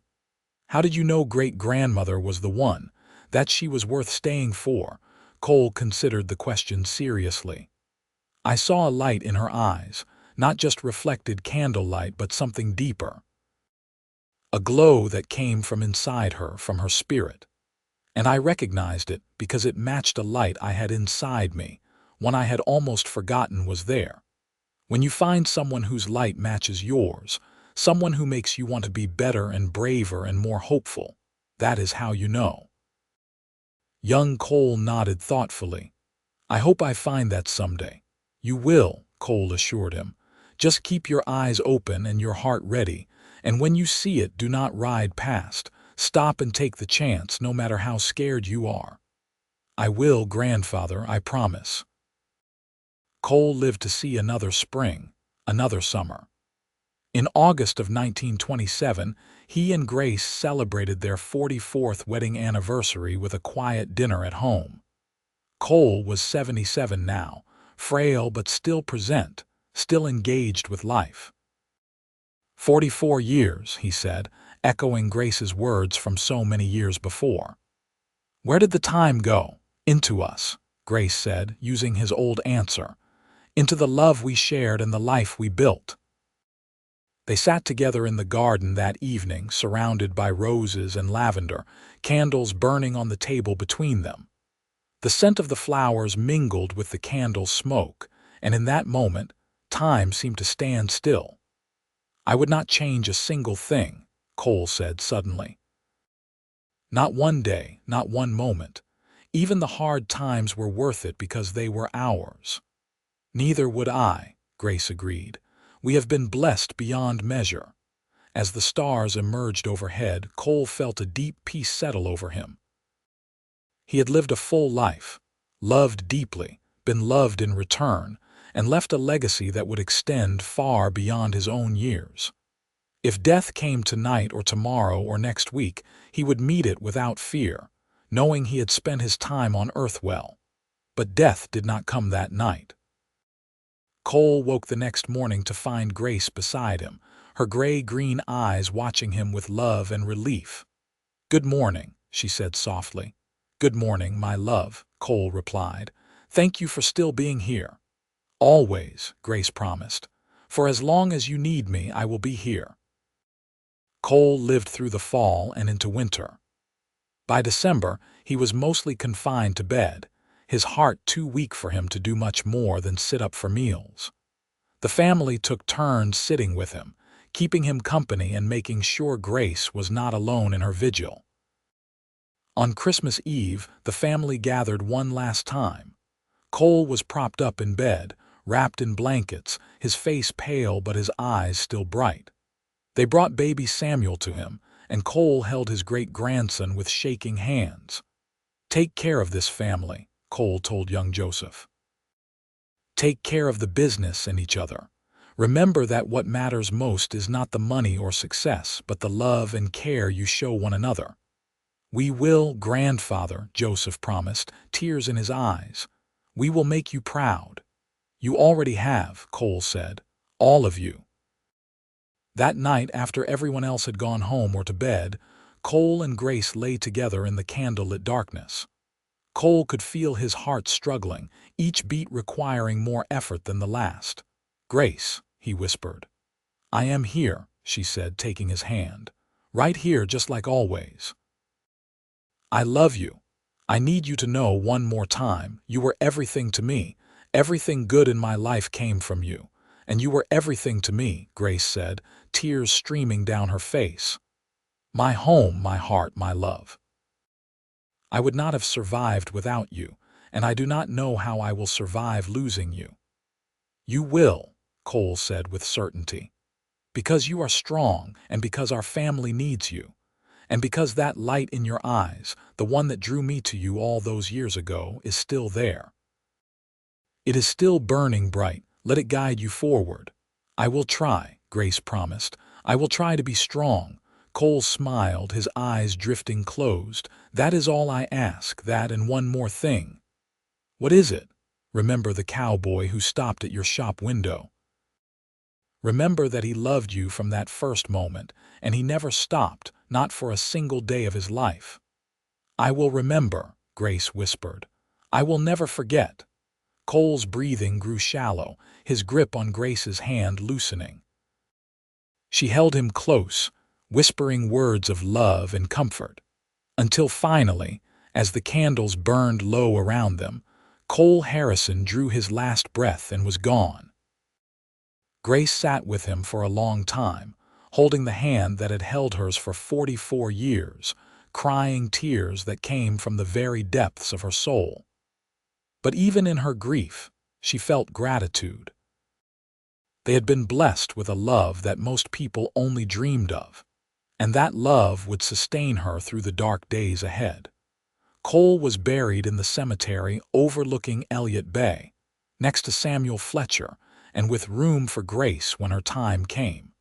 How did you know great-grandmother was the one, that she was worth staying for? Cole considered the question seriously. I saw a light in her eyes, not just reflected candlelight but something deeper. A glow that came from inside her, from her spirit. And I recognized it because it matched a light I had inside me, one I had almost forgotten was there. When you find someone whose light matches yours, someone who makes you want to be better and braver and more hopeful, that is how you know. Young Cole nodded thoughtfully. I hope I find that someday. You will, Cole assured him. Just keep your eyes open and your heart ready, and when you see it, do not ride past. Stop and take the chance, no matter how scared you are. I will, grandfather, I promise. Cole lived to see another spring, another summer. In August of 1927, he and Grace celebrated their 44th wedding anniversary with a quiet dinner at home. Cole was 77 now, frail but still present, still engaged with life. 44 years, he said, echoing Grace's words from so many years before. "Where did the time go?" "Into us," Grace said, using his old answer. "Into the love we shared and the life we built." They sat together in the garden that evening, surrounded by roses and lavender, candles burning on the table between them. The scent of the flowers mingled with the candle smoke, and in that moment, time seemed to stand still. "I would not change a single thing," Cole said suddenly. "Not one day, not one moment. Even the hard times were worth it because they were ours." "Neither would I," Grace agreed. "We have been blessed beyond measure." As the stars emerged overhead, Cole felt a deep peace settle over him. He had lived a full life, loved deeply, been loved in return, and left a legacy that would extend far beyond his own years. If death came tonight or tomorrow or next week, he would meet it without fear, knowing he had spent his time on earth well. But death did not come that night. Cole woke the next morning to find Grace beside him, her gray-green eyes watching him with love and relief. "Good morning," she said softly. "Good morning, my love," Cole replied. "Thank you for still being here." "Always," Grace promised. "For as long as you need me, I will be here." Cole lived through the fall and into winter. By December, he was mostly confined to bed, his heart too weak for him to do much more than sit up for meals. The family took turns sitting with him, keeping him company and making sure Grace was not alone in her vigil. On Christmas Eve, the family gathered one last time. Cole was propped up in bed, wrapped in blankets, his face pale but his eyes still bright. They brought baby Samuel to him, and Cole held his great-grandson with shaking hands. "Take care of this family," Cole told young Joseph. "Take care of the business and each other. Remember that what matters most is not the money or success, but the love and care you show one another." "We will, grandfather," Joseph promised, tears in his eyes. "We will make you proud." "You already have," Cole said. "All of you." That night, after everyone else had gone home or to bed, Cole and Grace lay together in the candlelit darkness. Cole could feel his heart struggling, each beat requiring more effort than the last. "Grace," he whispered. "I am here," she said, taking his hand. "Right here, just like always. I love you. I need you to know one more time, you were everything to me. Everything good in my life came from you. And you were everything to me," Grace said, tears streaming down her face. "My home, my heart, my love. I would not have survived without you, and I do not know how I will survive losing you." "You will," Cole said with certainty. "Because you are strong, and because our family needs you. And because that light in your eyes, the one that drew me to you all those years ago, is still there. It is still burning bright. Let it guide you forward." "I will try," Grace promised. "I will try to be strong." Cole smiled, his eyes drifting closed. "That is all I ask, that and one more thing." "What is it?" "Remember the cowboy who stopped at your shop window. Remember that he loved you from that first moment, and he never stopped, not for a single day of his life." "I will remember," Grace whispered. "I will never forget." Cole's breathing grew shallow, his grip on Grace's hand loosening. She held him close, whispering words of love and comfort. Until finally, as the candles burned low around them, Cole Harrison drew his last breath and was gone. Grace sat with him for a long time, holding the hand that had held hers for 44 years, crying tears that came from the very depths of her soul. But even in her grief, she felt gratitude. They had been blessed with a love that most people only dreamed of, and that love would sustain her through the dark days ahead. Cole was buried in the cemetery overlooking Elliott Bay, next to Samuel Fletcher, and with room for Grace when her time came.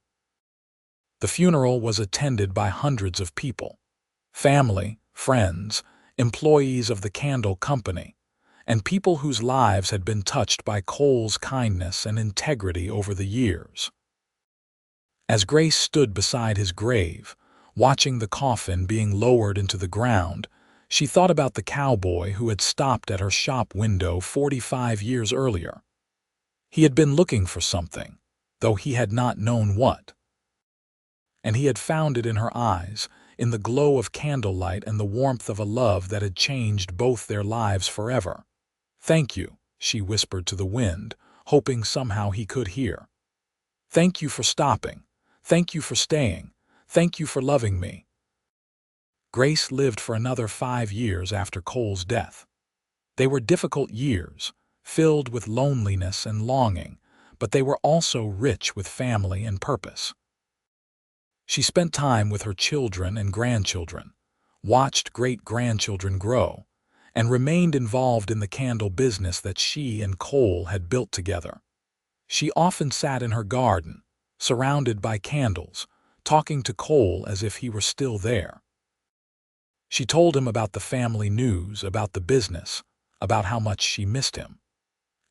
The funeral was attended by hundreds of people, family, friends, employees of the candle company, and people whose lives had been touched by Cole's kindness and integrity over the years. As Grace stood beside his grave, Watching the coffin being lowered into the ground, she thought about the cowboy who had stopped at her shop window 45 years earlier. He had been looking for something, though he had not known what. And he had found it in her eyes, in the glow of candlelight and the warmth of a love that had changed both their lives forever. "Thank you," she whispered to the wind, hoping somehow he could hear. "Thank you for stopping. Thank you for staying. Thank you for loving me." Grace lived for another 5 years after Cole's death. They were difficult years, filled with loneliness and longing, but they were also rich with family and purpose. She spent time with her children and grandchildren, watched great-grandchildren grow, and remained involved in the candle business that she and Cole had built together. She often sat in her garden, surrounded by candles, talking to Cole as if he were still there. She told him about the family news, about the business, about how much she missed him.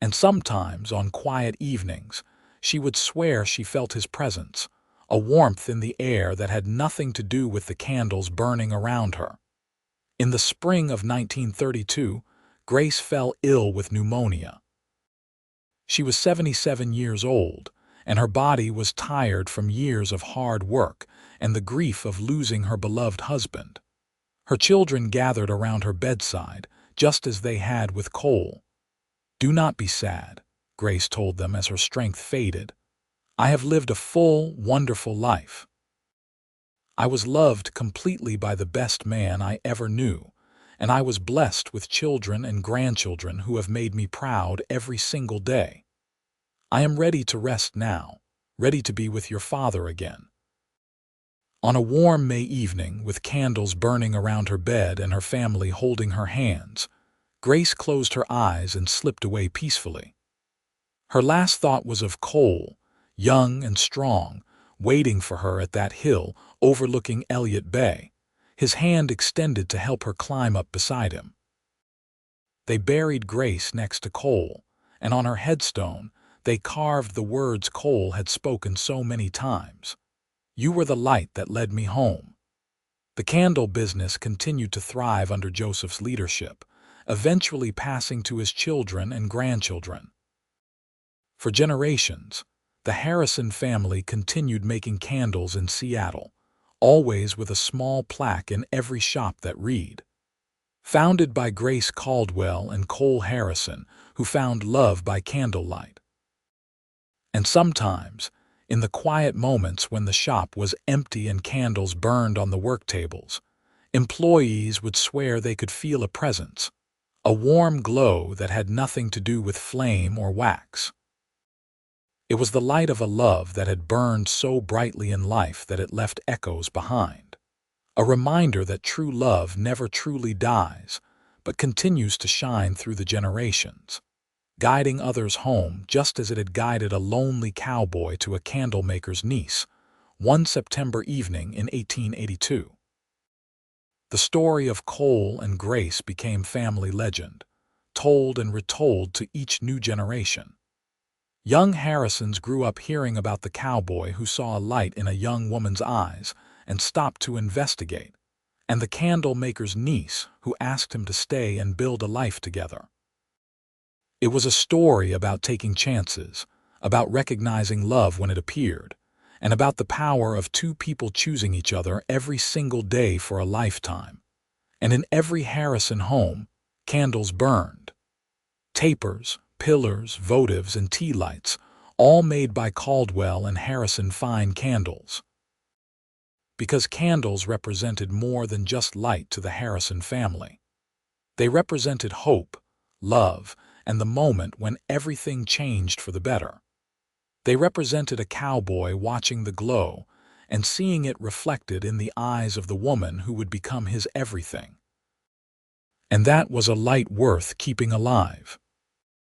And sometimes, on quiet evenings, she would swear she felt his presence, a warmth in the air that had nothing to do with the candles burning around her. In the spring of 1932, Grace fell ill with pneumonia. She was 77 years old, and her body was tired from years of hard work and the grief of losing her beloved husband. Her children gathered around her bedside, just as they had with Cole. "Do not be sad," Grace told them as her strength faded. "I have lived a full, wonderful life. I was loved completely by the best man I ever knew, and I was blessed with children and grandchildren who have made me proud every single day. I am ready to rest now, ready to be with your father again." On a warm May evening, with candles burning around her bed and her family holding her hands, Grace closed her eyes and slipped away peacefully. Her last thought was of Cole, young and strong, waiting for her at that hill overlooking Elliott Bay, his hand extended to help her climb up beside him. They buried Grace next to Cole, and on her headstone they carved the words Cole had spoken so many times. "You were the light that led me home." The candle business continued to thrive under Joseph's leadership, eventually passing to his children and grandchildren. For generations, the Harrison family continued making candles in Seattle, always with a small plaque in every shop that read, "Founded by Grace Caldwell and Cole Harrison, who found love by candlelight." And sometimes, in the quiet moments when the shop was empty and candles burned on the work tables, employees would swear they could feel a presence, a warm glow that had nothing to do with flame or wax. It was the light of a love that had burned so brightly in life that it left echoes behind, a reminder that true love never truly dies, but continues to shine through the generations, guiding others home just as it had guided a lonely cowboy to a candlemaker's niece one September evening in 1882. The story of Cole and Grace became family legend, told and retold to each new generation. Young Harrisons grew up hearing about the cowboy who saw a light in a young woman's eyes and stopped to investigate, and the candlemaker's niece who asked him to stay and build a life together. It was a story about taking chances, about recognizing love when it appeared, and about the power of two people choosing each other every single day for a lifetime. And in every Harrison home, candles burned. Tapers, pillars, votives, and tea lights, all made by Caldwell and Harrison fine candles. Because candles represented more than just light to the Harrison family. They represented hope, love, and the moment when everything changed for the better. They represented a cowboy watching the glow and seeing it reflected in the eyes of the woman who would become his everything. And that was a light worth keeping alive.